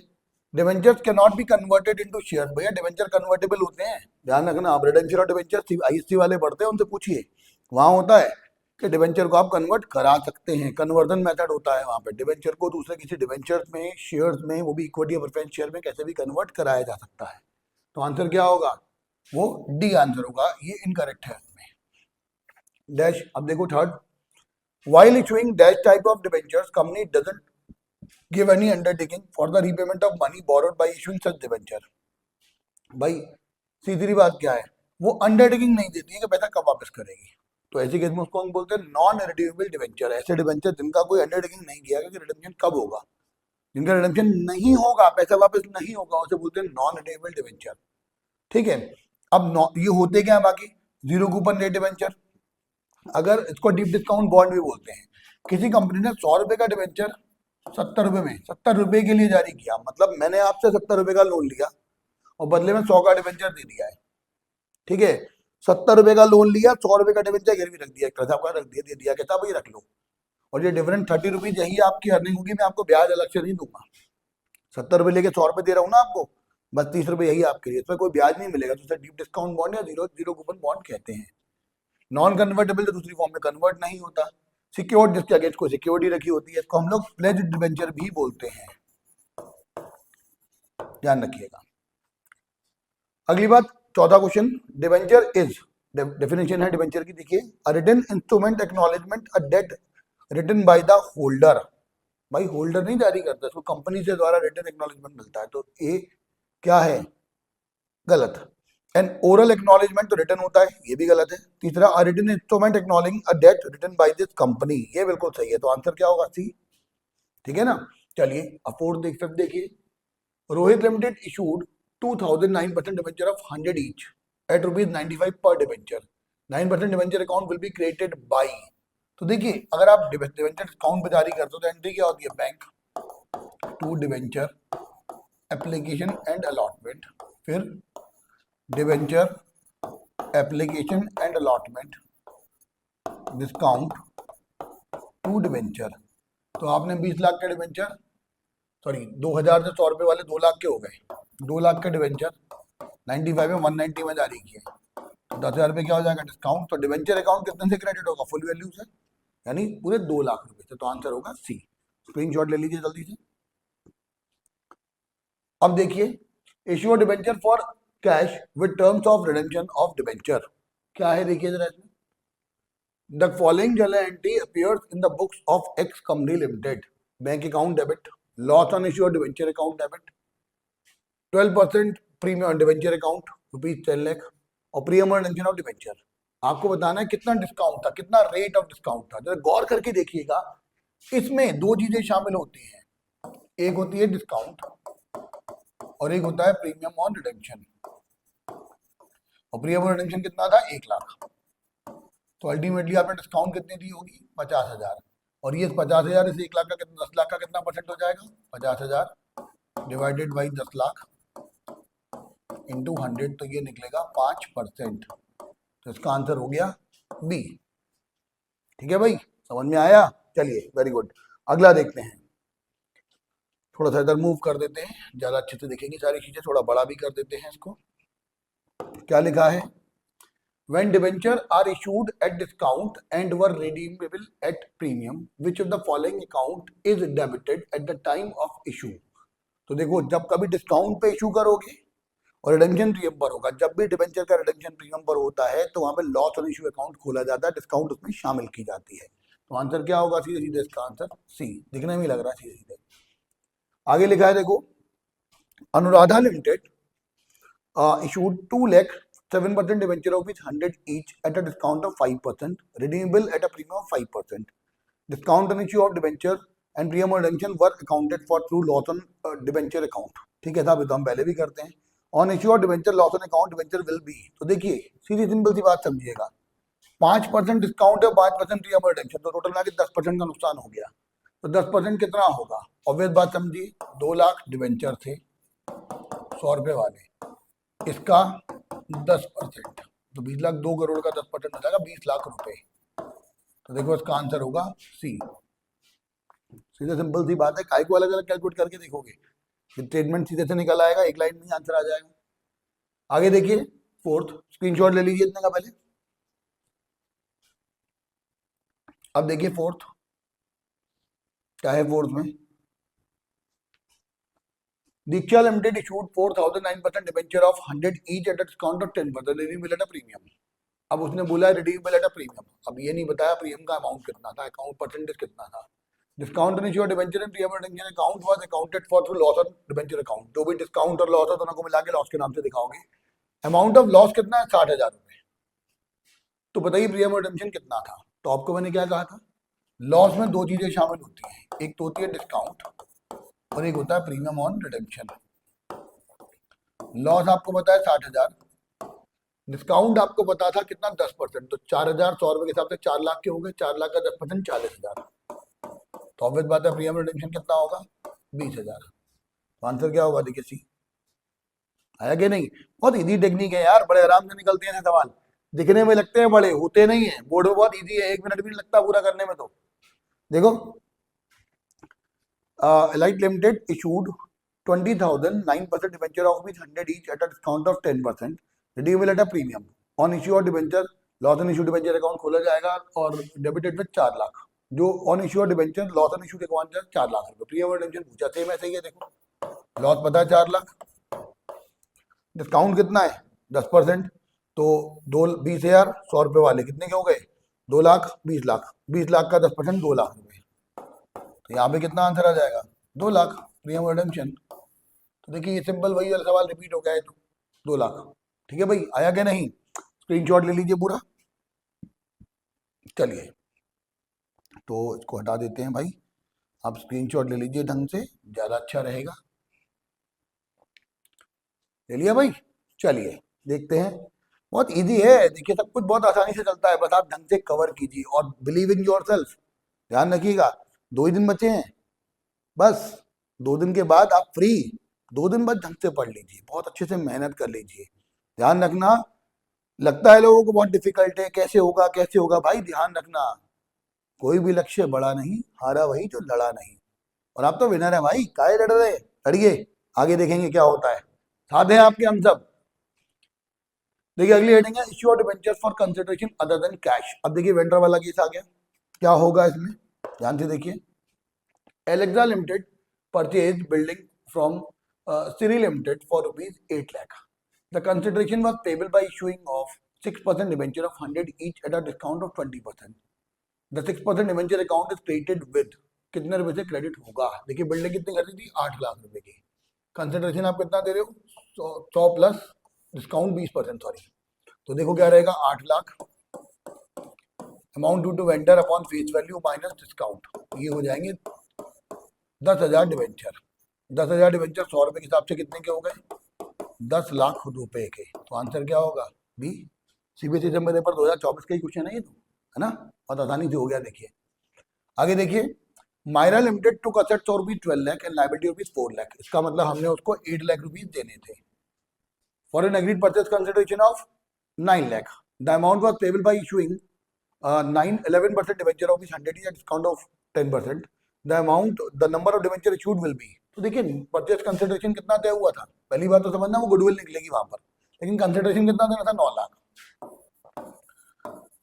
Debentures can not be converted into shares, भैया डिवेंचर कन्वर्टेबल होते हैं, ध्यान रखना। आप रिडेम्पशन और डिवेंचर आईएससी वाले पढ़ते हैं, उनसे पूछिए, वहां होता है कि डिवेंचर को आप कन्वर्ट करा सकते हैं, कन्वर्जन मेथड होता है वहां पे। डिवेंचर को दूसरे किसी डिवेंचर में, शेयर्स में, वो भी इक्विटी या प्रेफरेंस शेयर में कैसे भी कन्वर्ट कराया जा सकता है। तो आंसर क्या होगा, वो डी आंसर होगा, ये इनकरेक्ट है इसमें। डैश, अब देखो third, while issuing dash type of debentures company doesn't give any undertaking for the repayment of money borrowed by issuing such debenture। भाई सीधी बात क्या है, वो अंडरटेकिंग नहीं देती है कि पैसा कब वापस करेगी। तो ऐसे केस में उसको हम बोलते हैं नॉन रिडीमेबल डिवेंचर, ऐसे डिवेंचर जिनका कोई अंडरटेकिंग नहीं किया कि रिडेम्पशन कब होगा, जिनका रिडेम्पशन नहीं होगा, पैसा वापस नहीं होगा, उसे बोलते हैं नॉन रिडीमेबल डिवेंचर। ठीक है, अब ये होते क्या है बाकी, जीरो कूपन रेट डिवेंचर, अगर इसको डीप डिस्काउंट बॉन्ड भी बोलते हैं। किसी कंपनी ने 100 रुपए का डिवेंचर 70 रुपए में 70 रुपए के लिए जारी किया, मतलब मैंने आपसे 70 रुपए का लोन लिया और बदले में 100 का डिवेंचर दे दिया है। ठीक है, 70 रुपए का लोन लिया, 100 रुपए का डिवेंचर गिरवी रख दिया, एक का रख दिया, दे दिया, कहता भाई रख लो, और ये डिफरेंट 30 रुपीज यही आपकी अर्निंग होगी, मैं आपको ब्याज अलग से नहीं दूंगा। 70 रुपए लेके 100 रुपए दे रहा हूँ ना आपको, बस 30 रुपए यही आपके लिए, इसमें कोई ब्याज नहीं मिलेगा, तो डीप डिस्काउंट बॉन्ड या जीरो जीरो कूपन बॉन्ड कहते हैं। नॉन कन्वर्टेबल तो दूसरी फॉर्म में कन्वर्ट नहीं होता। सिक्योर्ड, जिसके अगेंस्ट कोई सिक्योरिटी रखी होती है, इसको हम लोग प्लेज्ड डिबेंचर भी बोलते हैं, ध्यान रखिएगा। अगली बात, चौथा क्वेश्चन, डिबेंचर इज, डेफिनेशन है डिबेंचर की, देखिए, a written instrument acknowledgement a debt written by the holder. भाई होल्डर नहीं जारी करता, इसको कंपनी से द्वारा रिटन एक्नॉलेजमेंट मिलता है, तो ए क्या है, गलत। एन ओरल एक्नॉलेजमेंट तो रिटन होता है, ये भी गलत है। तीसरा, a written instrument acknowledging a debt written by this company, ये बिल्कुल सही है, तो आंसर क्या होगा, सी। ठीक है ना, चलिए अब फोर्थ देख सकते, देखिए, Rohit limited issued 2009% debenture of 100 each eight ₹95 पर debenture, 9% debenture account will be created by. तो देखिए, अगर आप डिबेंचर अकाउंट पे जारी करते हो तो एंट्री क्या होती है, bank to debenture application and allotment, फिर debenture application and allotment discount to debenture. तो आपने 20 लाख के डिबेंचर, सॉरी 2000 से 100 रुपए वाले 2 लाख के हो गए, 2 लाख के डिबेंचर 95 में 190 में जारी किए, तो 10,000 रुपए क्या हो जाएगा, डिस्काउंट। तो डिबेंचर अकाउंट कितने से क्रेडिट होगा, फुल वैल्यू से, यानी पूरे 2 लाख रुपए से, तो आंसर होगा सी। स्क्रीनशॉट ले लीजिए जल्दी से। अब देखिए, issue debenture for cash with terms of redemption of debenture, क्या है देखिए जरा इसमें, the following journal entry appears in the books of X company limited, bank account debit, loss on issue debenture account debit, 12% premium debenture account ₹10 lakh, और premium redemption of debenture. आपको बताना है कितना डिस्काउंट था, कितना रेट ऑफ डिस्काउंट था, जरा गौर करके देखिएगा। इसमें दो चीजें शामिल होती हैं, एक होती है डिस्काउंट और एक होता है प्रीमियम ऑन रिडेम्पशन। और प्रीमियम ऑन रिडेम्पशन कितना था, 1 लाख, तो अल्टीमेटली आपने डिस्काउंट कितनी दी होगी, 50,000, और ये 50,000 इस 1 लाख का कितना, 10 लाख का कितना परसेंट हो जाएगा, 50,000 डिवाइडेड बाई 10 लाख इंटू 100, तो ये निकलेगा 5%। तो इसका आंसर हो गया बी। ठीक है भाई, समझ में आया, चलिए वेरी गुड। अगला देखते हैं, थोड़ा सा इधर मूव कर देते हैं, ज्यादा अच्छे से देखेंगे सारी चीजें, थोड़ा बड़ा भी कर देते हैं इसको। क्या लिखा है, when debenture are issued at discount and were redeemable at premium, which of the following account is debited at the time of issue। तो देखो, जब कभी डिस्काउंट पे इशू करोगे और रिडेम्पशन प्रीमियम पर होगा, जब भी डिबेंचर का रिडेम्पशन प्रीमियम पर होता है तो वहां पे लॉस ऑन इशू अकाउंट खोला जाता है, डिस्काउंट उसमें शामिल की जाती है। तो आंसर क्या होगा, सीधे सीधे इसका आंसर सी, दिखने में लग रहा है सीधे सीधे। आगे लिखा है देखो, Anuradha limited issued 2 lakh 7% debenture of which 100 each at a discount of 5%, redeemable at a premium of 5%. Discount on issue of debenture and premium on redemption were accounted for through loss on debenture account। ठीक है साहब, ये तो हम पहले भी करते हैं। On issue of debenture loss on account debenture will be, तो देखिए सीधी सिंपल सी बात समझिएगा, 5% डिस्काउंट है, 5% प्रीमियम रिडेम्पशन, तो टोटल में 10% का नुकसान हो गया। तो 10% कितना होगा, ऑब्वियस बात समझिए, 2 लाख डिबेंचर थे 100 रुपए वाले, इसका 10%, तो 20 लाख 2 करोड़ का 10% हो जाएगा 20 लाख रुपए। तो देखो इसका आंसर होगा सी। सीधे सिंपल सी बात है, काय को अलग अलग कैलकुलेट करके देखोगे, स्टेटमेंट सीधे से निकल आएगा, एक लाइन में आंसर आ जाएगा। आगे देखिए फोर्थ, स्क्रीनशॉट ले लीजिए इतने का पहले। अब देखिए फोर्थ क्या है। फोर्थ में Diksha limited issued 4009% debenture of 100 each at a discount of 10%, redeemable at a premium. अब उसने बोला है रिडीमेबल एट अ प्रीमियम, अब ये नहीं बताया प्रीमियम का अमाउंट कितना था, अकाउंट परसेंटेज कितना था। Discount on issue debenture and premium redemption account was accounted for through loss on debenture account. जो भी डिस्काउंट और लॉस है दोनों को मिला के लॉस के नाम से दिखाओगे। अमाउंट ऑफ लॉस कितना है, 60,000 रुपए। तो बताइए प्रीमियम रिडम्पशन कितना था। तो आपको मैंने क्या कहा था, लॉस में दो चीजें शामिल होती हैं, एक तो होती है डिस्काउंट और एक होता है प्रीमियम ऑन रिडम्पशन। लॉस आपको पता है 60,000, डिस्काउंट आपको पता था कितना 10%, तो 4,000 100 रुपए के हिसाब से 4 लाख के हो गए, 4 लाख का 10% 40,000। तो ऑब्वियस बात है प्रीमियम रिडम्पशन कितना होगा, 20,000। तो आंसर क्या होगा, देखिए सी। आया कि नहीं। बहुत इजी टेक्निक है यार, बड़े आराम से निकलते हैं सवाल, दिखने में लगते हैं बड़े, होते नहीं है। बोर्ड में बहुत इजी है, 1 मिनट भी नहीं लगता पूरा करने में। तो देखो elite limited issued 20,000 9% debenture of which 100 each at a discount of 10%, redeemable at a premium. On issue of debenture loss on issue debenture account खोला जाएगा और डेबिटेड विद 4 लाख। जो on issue of debenture loss on issue account 4 lakh रुपए, premium redemption पूछा, same ऐसे ही है। देखो loss पता है 4 लाख, डिस्काउंट कितना है 10%, तो 20,000 100 रुपए वाले कितने के हो गए, 2 लाख 20 लाख, 20 लाख का 10% 2 लाख रुपए। तो यहाँ पे कितना आंसर आ जाएगा, 2 लाख प्रीमियम रिडम्पशन। तो देखिए ये सिंपल वही वाला सवाल रिपीट हो गया है, तो 2 लाख। ठीक है भाई, आया क्या नहीं। स्क्रीनशॉट ले लीजिए पूरा। चलिए तो इसको हटा देते हैं भाई, आप स्क्रीनशॉट ले लीजिए ढंग से, ज्यादा अच्छा रहेगा। ले लिया भाई। चलिए देखते हैं, बहुत इजी है। देखिए सब कुछ बहुत आसानी से चलता है, बस आप ढंग से कवर कीजिए और बिलीव इन योरसेल्फ। ध्यान रखिएगा 2 ही दिन बचे हैं बस, 2 दिन के बाद आप फ्री। 2 दिन बाद ढंग से पढ़ लीजिए, बहुत अच्छे से मेहनत कर लीजिए। ध्यान रखना, लगता है लोगों को बहुत डिफिकल्ट है, कैसे होगा कैसे होगा, भाई ध्यान रखना, कोई भी लक्ष्य बड़ा नहीं, हारा वही जो लड़ा नहीं। और आप तो विनर है भाई, काहे लड़ रहे, लड़िए, आगे देखेंगे क्या होता है। साथ हैं आपके हम सब। देखिए अगली हेडिंग है issue of debentures for consideration other than cash. अब देखिए वेंडर वाला केस आ गया, क्या होगा इसमें, ध्यान से देखिए। Alexa limited purchase building from Siri limited for ₹8 lakh. The consideration was payable by issuing of 6% debenture of 100 each at a discount of 20%। The 6% debenture account is credited with, कितने रुपए से क्रेडिट होगा। देखिए बिल्डिंग कितनी खरीदी थी, 8 लाख रुपए की। कंसिडरेशन आप कितना दे रहे हो, 100 प्लस डिस्काउंट 20%, सॉरी। तो देखो क्या रहेगा, 8 lakh amount due to vendor upon face value minus discount, ये हो जाएंगे 10,000 डिवेंचर। 10,000 डिवेंचर 100 रुपए के हिसाब से कितने के हो गए, 10 लाख रुपए के। तो आंसर क्या होगा, बी। सीबीएसई से मेरे पर 2024 का ही क्वेश्चन है ये, तो है ना, बहुत आसानी से हो गया। देखिए आगे देखिए, मायरा लिमिटेड टू असेट्स और भी 12 lakh and liability rupees 4 lakh. इसका मतलब हमने उसको 8 लाख रुपीज देने थे। For an agreed purchase consideration of 9 lakh, the amount was payable by issuing 11% debenture of 100 या discount of 10%। The amount the number of debenture issued will be. तो देखिए परचेज कंसिडरेशन कितना तय हुआ था, पहली बात तो समझना वो गुडविल निकलेगी वहां पर, लेकिन कंसिडरेशन कितना देना था, 9 लाख।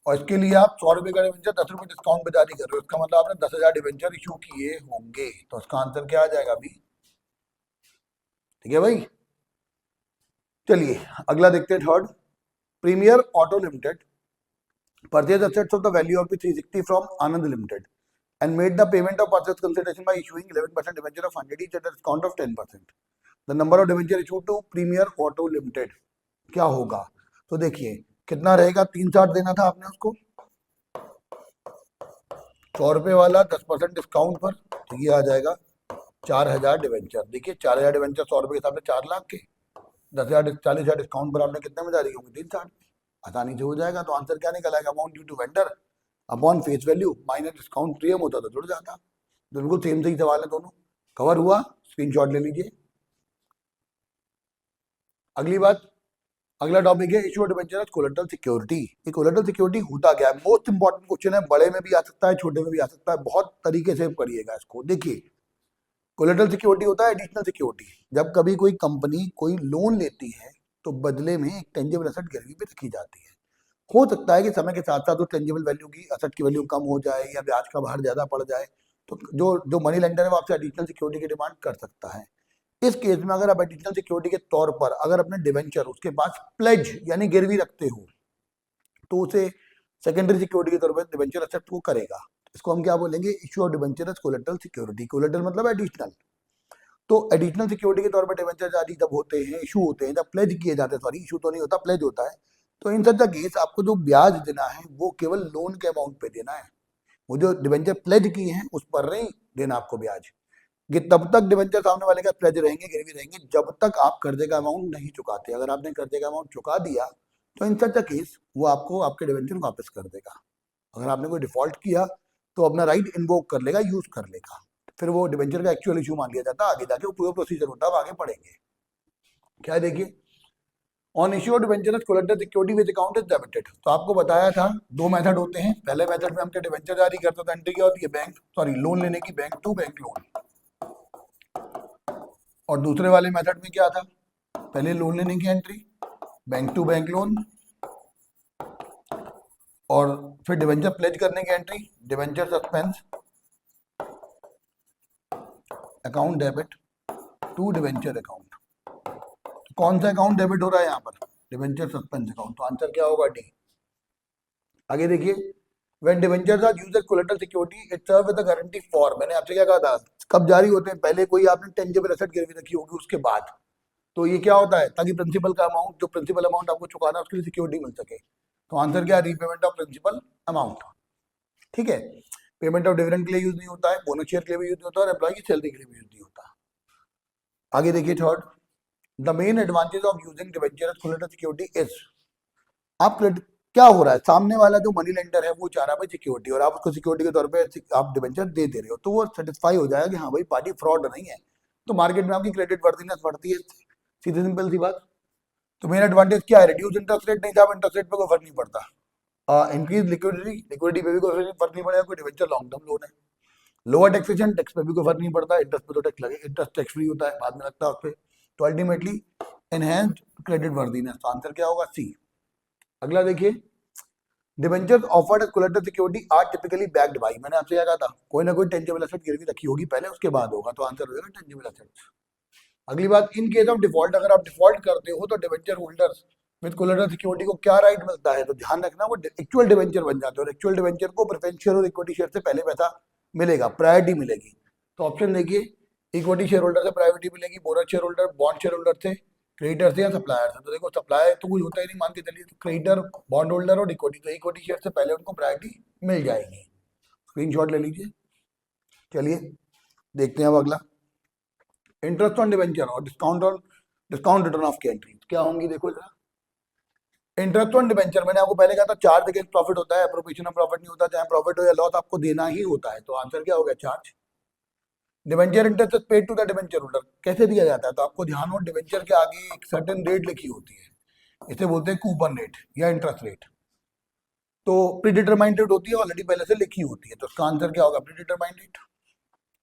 और इसके लिए आप 100 रुपए का डिवेंचर 10 रुपए डिस्काउंट पे जारी कर रहे हो, इसका मतलब आपने 10,000 डिवेंचर इशू किए होंगे। तो इसका आंसर क्या आ जाएगा, अभी। ठीक है भाई। चलिए अगला देखते हैं, third. Premier auto limited purchased assets of the value of ₹360 from Anand Limited and made the payment of purchase consideration by issuing 11% debenture of 100 each at a discount of 10%. The number of debenture issued to Premier Auto Limited क्या होगा। तो देखिए कितना रहेगा, 360 देना था आपने उसको, 100 रुपए वाला 10% डिस्काउंट पर, तो ये आ जाएगा 4,000 डिवेंचर। देखिए 4,000 डिवेंचर 100 रुपए के हिसाब से 4 लाख के, 10,000 40,000 डिस्काउंट पर आपने कितने में जारी होंगे, 360, आसानी से हो जाएगा। तो आंसर क्या निकल आएगा, amount due to vendor upon face value minus discount, premium होता तो जुड़ जाता। बिल्कुल सेम सही सवाल है, दोनों कवर हुआ। स्क्रीनशॉट ले लीजिए। अगली बात, अगला टॉपिक है इशू डिबेंचर कोलेटरल सिक्योरिटी। ये कोलेटरल सिक्योरिटी होता क्या है? मोस्ट इंपॉर्टेंट क्वेश्चन है, बड़े में भी आ सकता है, छोटे में भी आ सकता है, बहुत तरीके से पढ़िएगा इसको। देखिए, कोलेटरल सिक्योरिटी होता है एडिशनल सिक्योरिटी। जब कभी कोई कंपनी कोई लोन लेती है तो बदले में एक टेंजिबल एसेट गिरवी पे रखी जाती है। हो सकता है कि समय के साथ साथ उस टेंजिबल वैल्यू की, एसेट की वैल्यू कम हो जाए या ब्याज का भार ज्यादा पड़ जाए, तो जो जो मनी लेंडर है वो आपसे एडिशनल सिक्योरिटी की डिमांड कर सकता है। इस केस में अगर आप एडिशनल सिक्योरिटी के तौर पर अगर अपने डिवेंचर उसके पास प्लेज यानी गिरवी रखते हो तो उसे सेकेंडरी सिक्योरिटी के तौर पर डिवेंचर एक्सेप्ट को करेगा। इसको हम क्या बोलेंगे? Issue of debenture as collateral security. Collateral मतलब एडिशनल। तो एडिशनल सिक्योरिटी के तौर पर डिवेंचर जारी जब होते हैं, इशू होते हैं, जब प्लेज किए जाते हैं, सॉरी इशू तो नहीं होता, प्लेज होता है, तो इन सब केस आपको जो ब्याज देना है वो केवल लोन के अमाउंट पे देना है। वो जो डिवेंचर प्लेज किए हैं उस पर नहीं देना आपको ब्याज। ये तब तक डिवेंचर सामने वाले का प्लेज रहेंगे, गिरवी रहेंगे, जब तक आप कर्जे का अमाउंट नहीं चुकाते। अगर आपने कर्जे का अमाउंट चुका दिया तो इन सच केस वो आपको आपके डिवेंचर वापस कर देगा। अगर आपने कोई डिफॉल्ट किया तो अपना राइट इन्वोक कर लेगा, यूज कर लेगा, फिर वो डिवेंचर का एक्चुअल इशू मान लिया जाता है। आगे जाके वो पूरा प्रोसीजर होता है, आगे पढ़ेंगे। क्या है देखिए, on issue of debenture collateral security which account is debited. तो आपको बताया था दो मेथड होते हैं। पहले मेथड में हम क्या डिवेंचर जारी करते थे, एंट्री क्या होती है? बैंक, सॉरी लोन लेने की, बैंक टू बैंक लोन। और दूसरे वाले मेथड में क्या था? पहले लोन लेने की entry, bank to bank loan, और फिर डिवेंचर प्लेज करने की entry, debenture suspense account debit to debenture account. तो कौन सा अकाउंट डेबिट हो रहा है यहाँ पर? Debenture suspense account. तो आंसर क्या होगा? डी। आगे देखिए, when debentures are used as collateral security it serves with a guarantee for। मैंने आपसे क्या कहा था? कब जारी होते हैं? पहले कोई आपने टेंजिबल एसेट गिरवी रखी होगी उसके बाद। तो ये क्या होता है? ताकि प्रिंसिपल का अमाउंट, जो प्रिंसिपल अमाउंट आपको चुकाना है उसके लिए सिक्योरिटी मिल सके। तो आंसर क्या है? Repayment of principal amount. ठीक है, पेमेंट ऑफ डिविडेंड के लिए यूज नहीं होता है, बोनस शेयर के लिए भी यूज नहीं होता, और एम्प्लॉय की सैलरी के लिए भी यूज नहीं होता। आगे देखिए, third, the main advantage of using debenture as collateral security is. आप क्या हो रहा है? सामने वाला जो मनी लेंडर है वो चाह रहा है भाई सिक्योरिटी, और आप उसको सिक्योरिटी के तौर पे आप डिवेंचर दे रहे हो, तो वो सेटिस्फाई हो जाएगा कि हाँ भाई पार्टी फ्रॉड नहीं है, तो मार्केट में आपकी क्रेडिट वर्दीनेस बढ़ती है। सीधी सिंपल सी बात। तो मेन एडवांटेज क्या है? Reduce interest rate. नहीं था इंटरेस्ट रेट पे कोई फर्क नहीं पड़ता। इंक्रीज लिक्विडिटी, लिक्विडिटी पे भी कोई फर्क नहीं पड़ेगा, कोई डिवेंचर लॉन्ग टर्म लोन है। लोअर टैक्सेशन, टैक्स पे भी कोई फर्क नहीं पड़ता, इंटरेस्ट पे तो टैक्स लगे, इंटरेस्ट टैक्स फ्री होता है, बाद में लगता है उस पर। तो अल्टीमेटली एनहेंस्ड क्रेडिट वर्दीनेस। तो आंसर क्या होगा? सी। अगला देखिए, debentures offered as collateral security are typically backed by. मैंने आपसे क्या कहा था? कोई ना कोई टेंजिबल एसेट गिरवी रखी होगी पहले, उसके बाद होगा, तो आंसर हो जाएगा टेंजिबल एसेट्स। अगली बात, इन केस ऑफ डिफॉल्ट, अगर आप डिफॉल्ट करते हो तो debenture holders with collateral security को क्या राइट मिलता है? तो ध्यान रखना, वो एक्चुअल डिबेंचर बन जाते हैं, और एक्चुअल डिबेंचर को प्रेफरेंस शेयर और इक्विटी शेयर से पहले पैसा मिलेगा, प्रायोरिटी मिलेगी। तो ऑप्शन देखिए, इक्विटी शेयर होल्डर से प्रायोरिटी मिलेगी, bonus share holder, bond share holder से, क्रेडिटर से, या सप्लायर से। तो देखो, सप्लायर तो कुछ होता ही नहीं, मान के चलिए, तो क्रेडिटर, बॉन्ड होल्डर और इक्विटी, तो इक्विटी शेयर से पहले उनको प्रायोरिटी मिल जाएगी। स्क्रीनशॉट ले लीजिए। चलिए देखते हैं अब अगला, इंटरेस्ट ऑन डिवेंचर और डिस्काउंट रिटर्न ऑफ की एंट्री क्या होंगी? देखो जरा, इंटरेस्ट ऑन डिवेंचर, मैंने आपको पहले कहा था चार्ज अगेंस्ट प्रॉफिट होता है, एप्रोप्रिएशन ऑफ प्रॉफिट नहीं होता, चाहे प्रॉफिट हो या लॉस आपको देना ही होता है। तो आंसर क्या हो गया? Charge. Debenture interest is paid to the debenture holder. कैसे दिया जाता है? तो आपको ध्यान हो, डिवेंचर के आगे एक सर्टेन रेट लिखी होती है, इसे बोलते हैं कूपन रेट या इंटरेस्ट रेट। तो प्रीडिटरमाइंड रेट होती है, ऑलरेडी पहले से लिखी होती है, तो इसका आंसर क्या होगा? Predetermined rate.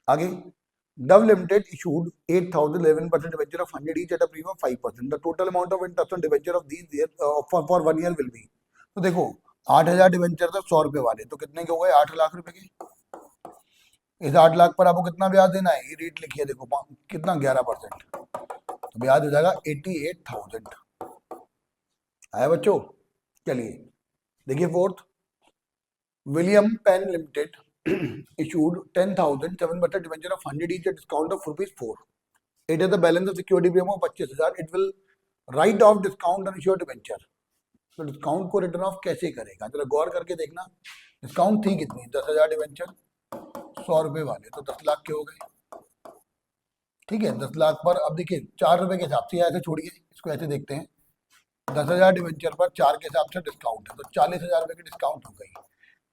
आगे, Dove Limited issued 8,011% debenture of 100 each at a premium of 5%. The total amount of interest on debenture of these year for 1 year will be। तो देखो, 8,000 डिवेंचर था 100 रुपए वाले, तो कितने के हो गए? 8 लाख रुपए के। इस 8 लाख पर आपको कितना ब्याज देना है? ये रेट लिखिए, देखो कितना, 11%। तो ब्याज हो जाएगा 88,000। आया बच्चों? चलिए देखिए, fourth, William pen limited issued 10,007 debenture of 100 each at discount of ₹4। It has a balance of security premium of 25,000। It will write off discount on issued debenture। तो डिस्काउंट को रिटर्न ऑफ कैसे करेगा? जरा गौर करके देखना। डिस्काउंट थी कितनी? 10,000 debenture, 100 रुपए वाले, तो 10 लाख के हो गए। ठीक है, 10 लाख पर अब देखिए 4 रुपए के हिसाब से, ऐसे छोड़िए, इसको ऐसे देखते हैं, 10,000 डिवेंचर पर 4 के हिसाब से डिस्काउंट है, तो 40,000 रुपए की डिस्काउंट हो गई।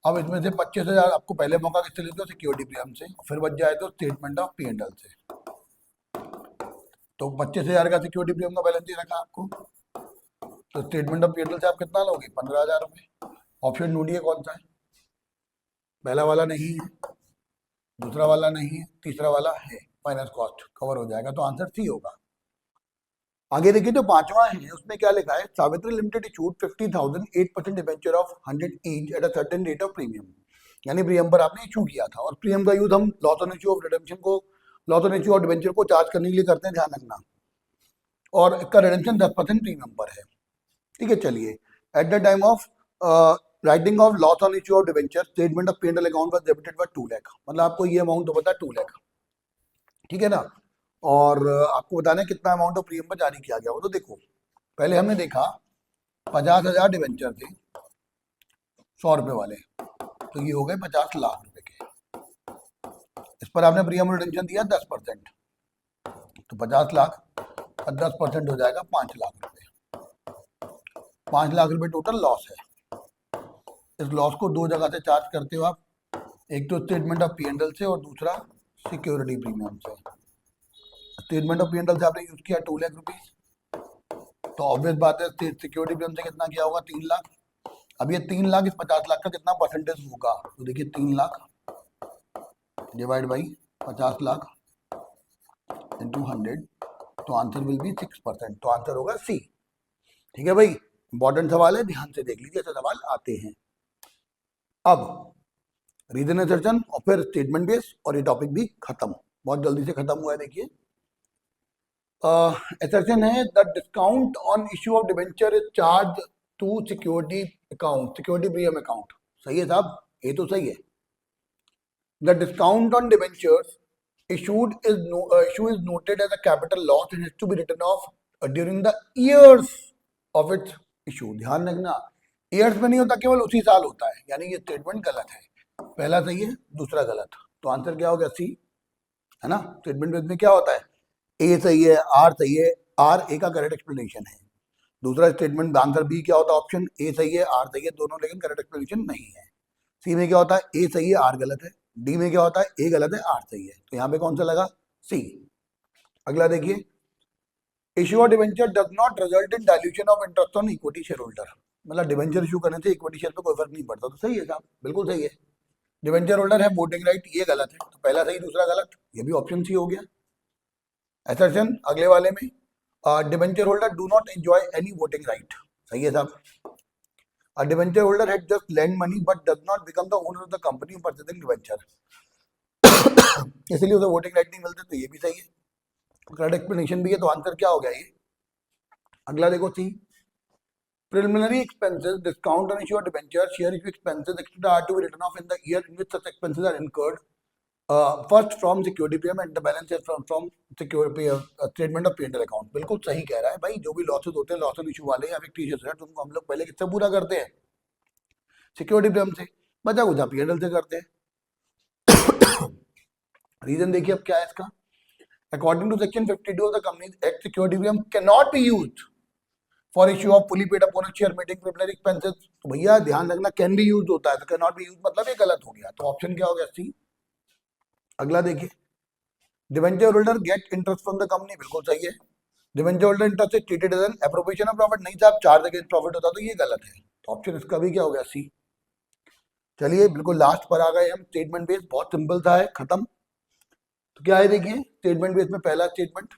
अब इसमें से 25,000 आपको पहले मौका किससे लेते हो? सिक्योरिटी प्रीमियम से, फिर बच जाए तो स्टेटमेंट ऑफ P&L से। तो 25,000 का सिक्योरिटी प्रीमियम का बैलेंस ही रखा आपको। तो स्टेटमेंट ऑफ पीएनएल से आप कितना लोगे? 15,000 रुपये। ऑप्शन ढूंढिए कौन सा है। पहला वाला नहीं है, दूसरा वाला नहीं है, तीसरा वाला है। फाइनेंस कॉस्ट कवर हो जाएगा, तो आंसर सी होगा। आगे देखिए जो पांचवा है उसमें क्या लिखा है, Savitri limited issued 50,000 8% debenture of 100 each at a certain rate of premium. यानी प्रीमियम पर आपने इशू किया था, और प्रीमियम का यूज हम loss on issue of redemption को, loss on issue of debenture को चार्ज करने के लिए करते हैं, ध्यान रखना। और इसका रिडेम्पशन 10% प्रीमियम पर है। ठीक है, चलिए। Eight the time of writing of loss on issue of debenture statement of P&L account was debited bye 2 lakh. मतलब आपको ये अमाउंट तो पता है 2 लाख, ठीक है ना। और आपको बताना है कितना अमाउंट ऑफ प्रीमियम पर जारी किया गया। वो तो देखो, पहले हमने देखा 50,000 डिबेंचर थे 100 रुपए वाले, तो ये हो गए 50 लाख रुपए के। इस पर आपने प्रीमियम रिडेम्पशन दिया 10%, तो 50 लाख और 10% हो जाएगा 5 लाख रुपए। 5 लाख रुपए टोटल लॉस है। इस लॉस को दो जगह से चार्ज करते हो आप, एक तो स्टेटमेंट ऑफ P&L से और दूसरा सिक्योरिटी प्रीमियम से। स्टेटमेंट ऑफ P&L से आपने यूज किया 2 लाख रुपीज, तो ऑब्वियस बात है सिक्योरिटी प्रीमियम से कितना किया होगा? 3 लाख। अब ये 3 लाख इस 50 लाख का कितना परसेंटेज होगा? तो देखिए 3 lakh divide by 50 lakh into 100, तो आंसर विल बी 6%। तो आंसर होगा सी। ठीक है भाई, इंपॉर्टेंट सवाल है, ध्यान से देख लीजिए, ऐसे सवाल आते हैं। अब रीजन असर्शन और फिर स्टेटमेंट बेस, और ये टॉपिक भी खत्म, बहुत जल्दी से खत्म हुआ है। देखिए असर्शन है the discount on issue of debenture is charge to security account, security premium account. सही है साहब, ये तो सही है। The discount on debentures issued is issue is noted as a capital loss and has to be written off during the years of its issue। ध्यान रखना, years में नहीं होता, केवल उसी साल होता है। यानी ये स्टेटमेंट गलत है, पहला सही है दूसरा गलत, तो आंसर क्या हो गया? सी, है ना। स्टेटमेंट बेस में क्या होता है? ए सही है, आर सही है, आर ए का करेक्ट एक्सप्लेनेशन है। दूसरा स्टेटमेंट आंसर बी क्या होता है? ऑप्शन ए सही है, आर सही है, दोनों, लेकिन करेक्ट एक्सप्लेनेशन नहीं है। सी में क्या होता है? ए सही है, आर गलत है। डी में क्या होता है? ए गलत है, आर सही है। तो यहाँ पे कौन सा लगा? सी। अगला देखिए, issue of debenture does not result in dilution of interest on equity share holder. मतलब डिबेंचर इशू करने से इक्विटी शेयर पे कोई फर्क नहीं पड़ता। तो सही है साहब, बिल्कुल सही है। डिबेंचर होल्डर है वोटिंग राइट, ये गलत है, तो पहला सही दूसरा गलत, ये भी ऑप्शन सी हो गया। असर्शन अगले वाले में, debenture holder do not enjoy any voting right. सही है साहब। A debenture holder had just lent money but does not become the owner of the company purchasing debenture। इसलिए उसे वोटिंग राइट नहीं मिलते, तो ये भी सही है, करेक्ट एक्सप्लेनेशन भी है। तो आंसर क्या हो गया ये? अगला देखो सी, preliminary expenses discount on issue of debenture share issue expenses extra are to be written off in the year in which such expenses are incurred, first from security premium and the balance is from security statement of P&L account। बिल्कुल सही कह रहा है भाई, जो भी losses होते हैं, लॉस ऑन इशू वाले या फिक्टिशियस है, तुमको हम लोग पहले किससे पूरा करते हैं? सिक्योरिटी प्रीमियम से। बचा कुछ P&L से करते हैं। रीजन देखिए अब क्या है इसका, according to section 52 of the companies act security premium can not be used for issue of fully paid up share meeting preliminary expenses. तो भैया ध्यान रखना, कैन बी यूज्ड होता है, तो कैन नॉट बी यूज्ड मतलब ये गलत हो गया। तो ऑप्शन क्या हो गया? सी। अगला देखिए, debenture holder get interest from the company, बिल्कुल सही है। Debenture holder interest is treated as an appropriation of profit, नहीं साहब, चार्ज अगेंस्ट प्रॉफिट होता, तो ये गलत है। तो ऑप्शन इसका भी क्या हो गया? सी। चलिए बिल्कुल लास्ट पर आ गए हम, स्टेटमेंट बेस, बहुत सिंपल था है, खत्म। तो क्या है देखिए, स्टेटमेंट बेस में पहला statement,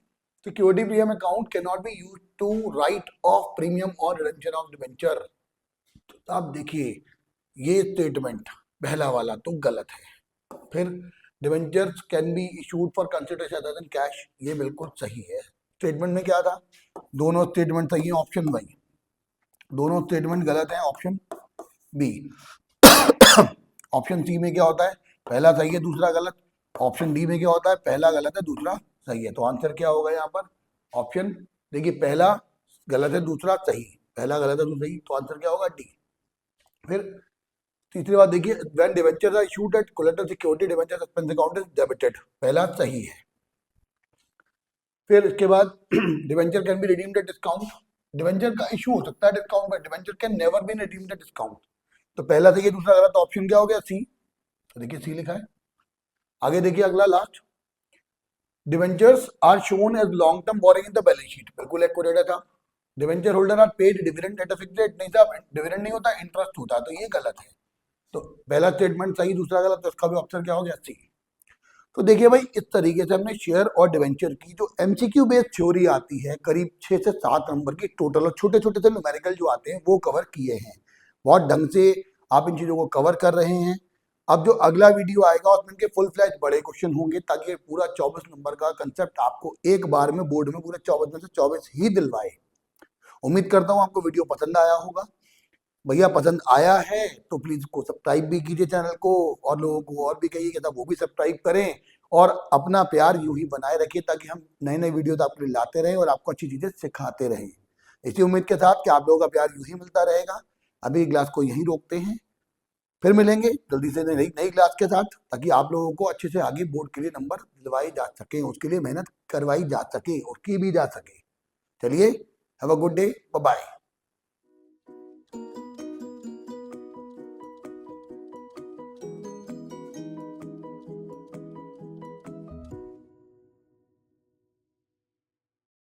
security premium account can not be used to write off premium और रिडेम्पशन ऑफ डिबेंचर। तो आप देखिए ये स्टेटमेंट पहला वाला तो गलत है। फिर debentures can be issued for consideration other than cash, ये बिल्कुल सही है। स्टेटमेंट में क्या था? दोनों स्टेटमेंट सही है, ऑप्शन बी। दोनों स्टेटमेंट गलत है, ऑप्शन बी। ऑप्शन सी में क्या होता है? पहला सही है दूसरा गलत। ऑप्शन डी में क्या होता है? पहला गलत है दूसरा सही है। तो आंसर क्या होगा यहाँ पर? ऑप्शन, देखिए पहला गलत है दूसरा सही, पहला गलत है दूसरा सही, तो आंसर क्या होगा? डी। फिर तीसरी बात देखिए, when debentures are issued at collateral security debenture expense account is debited, पहला सही है। फिर इसके बाद debenture can be redeemed at discount, debenture का इशू हो सकता है डिस्काउंट पर, debenture can never be redeemed at discount, तो पहला सही है दूसरा गलत, तो ऑप्शन क्या हो गया? सी। तो देखिए सी लिखा है। आगे देखिए अगला last, debentures are shown as long term borrowing in the balance sheet, बिल्कुल एक्यूरेट था। Debenture holder are paid dividend at a fixed rate, नहीं साहब डिविडेंड नहीं होता, इंटरेस्ट होता है, तो ये गलत है। तो पहला स्टेटमेंट सही, दूसरा गलत, तो इसका भी ऑप्शन क्या हो गया, सी। तो देखिए भाई, इस तरीके से हमने शेयर और डिवेंचर की जो एमसीक्यू बेस्ड थ्योरी आती है, करीब 6 से 7 नंबर की टोटल, और छोटे छोटे से न्यूमेरिकल जो आते हैं वो कवर किए हैं। बहुत ढंग से आप इन चीजों को कवर कर रहे हैं। अब जो अगला वीडियो आएगा उसमें इनके फुल फ्लैश बड़े क्वेश्चन होंगे, ताकि पूरा 24 नंबर का कंसेप्ट आपको एक बार में बोर्ड में पूरे 24 में से 24 ही दिलवाए। उम्मीद करता हूँ आपको वीडियो पसंद आया होगा। भैया पसंद आया है तो प्लीज को सब्सक्राइब भी कीजिए चैनल को, और लोगों को और भी कहिए कि वो भी सब्सक्राइब करें, और अपना प्यार यूं ही बनाए रखिए, ताकि हम नए नए वीडियोस आपके लिए लाते रहें और आपको अच्छी चीजें सिखाते रहें। इसी उम्मीद के साथ कि आप लोगों का प्यार यूं ही मिलता रहेगा। अभी क्लास को यहीं रोकते हैं, फिर मिलेंगे जल्दी से नई नई क्लास के साथ, ताकि आप लोगों को अच्छे से आगे बोर्ड के लिए नंबर दिलवाए जा सके, उसके लिए मेहनत करवाई जा सके और की भी जा सके। चलिए, have a good day, bye bye.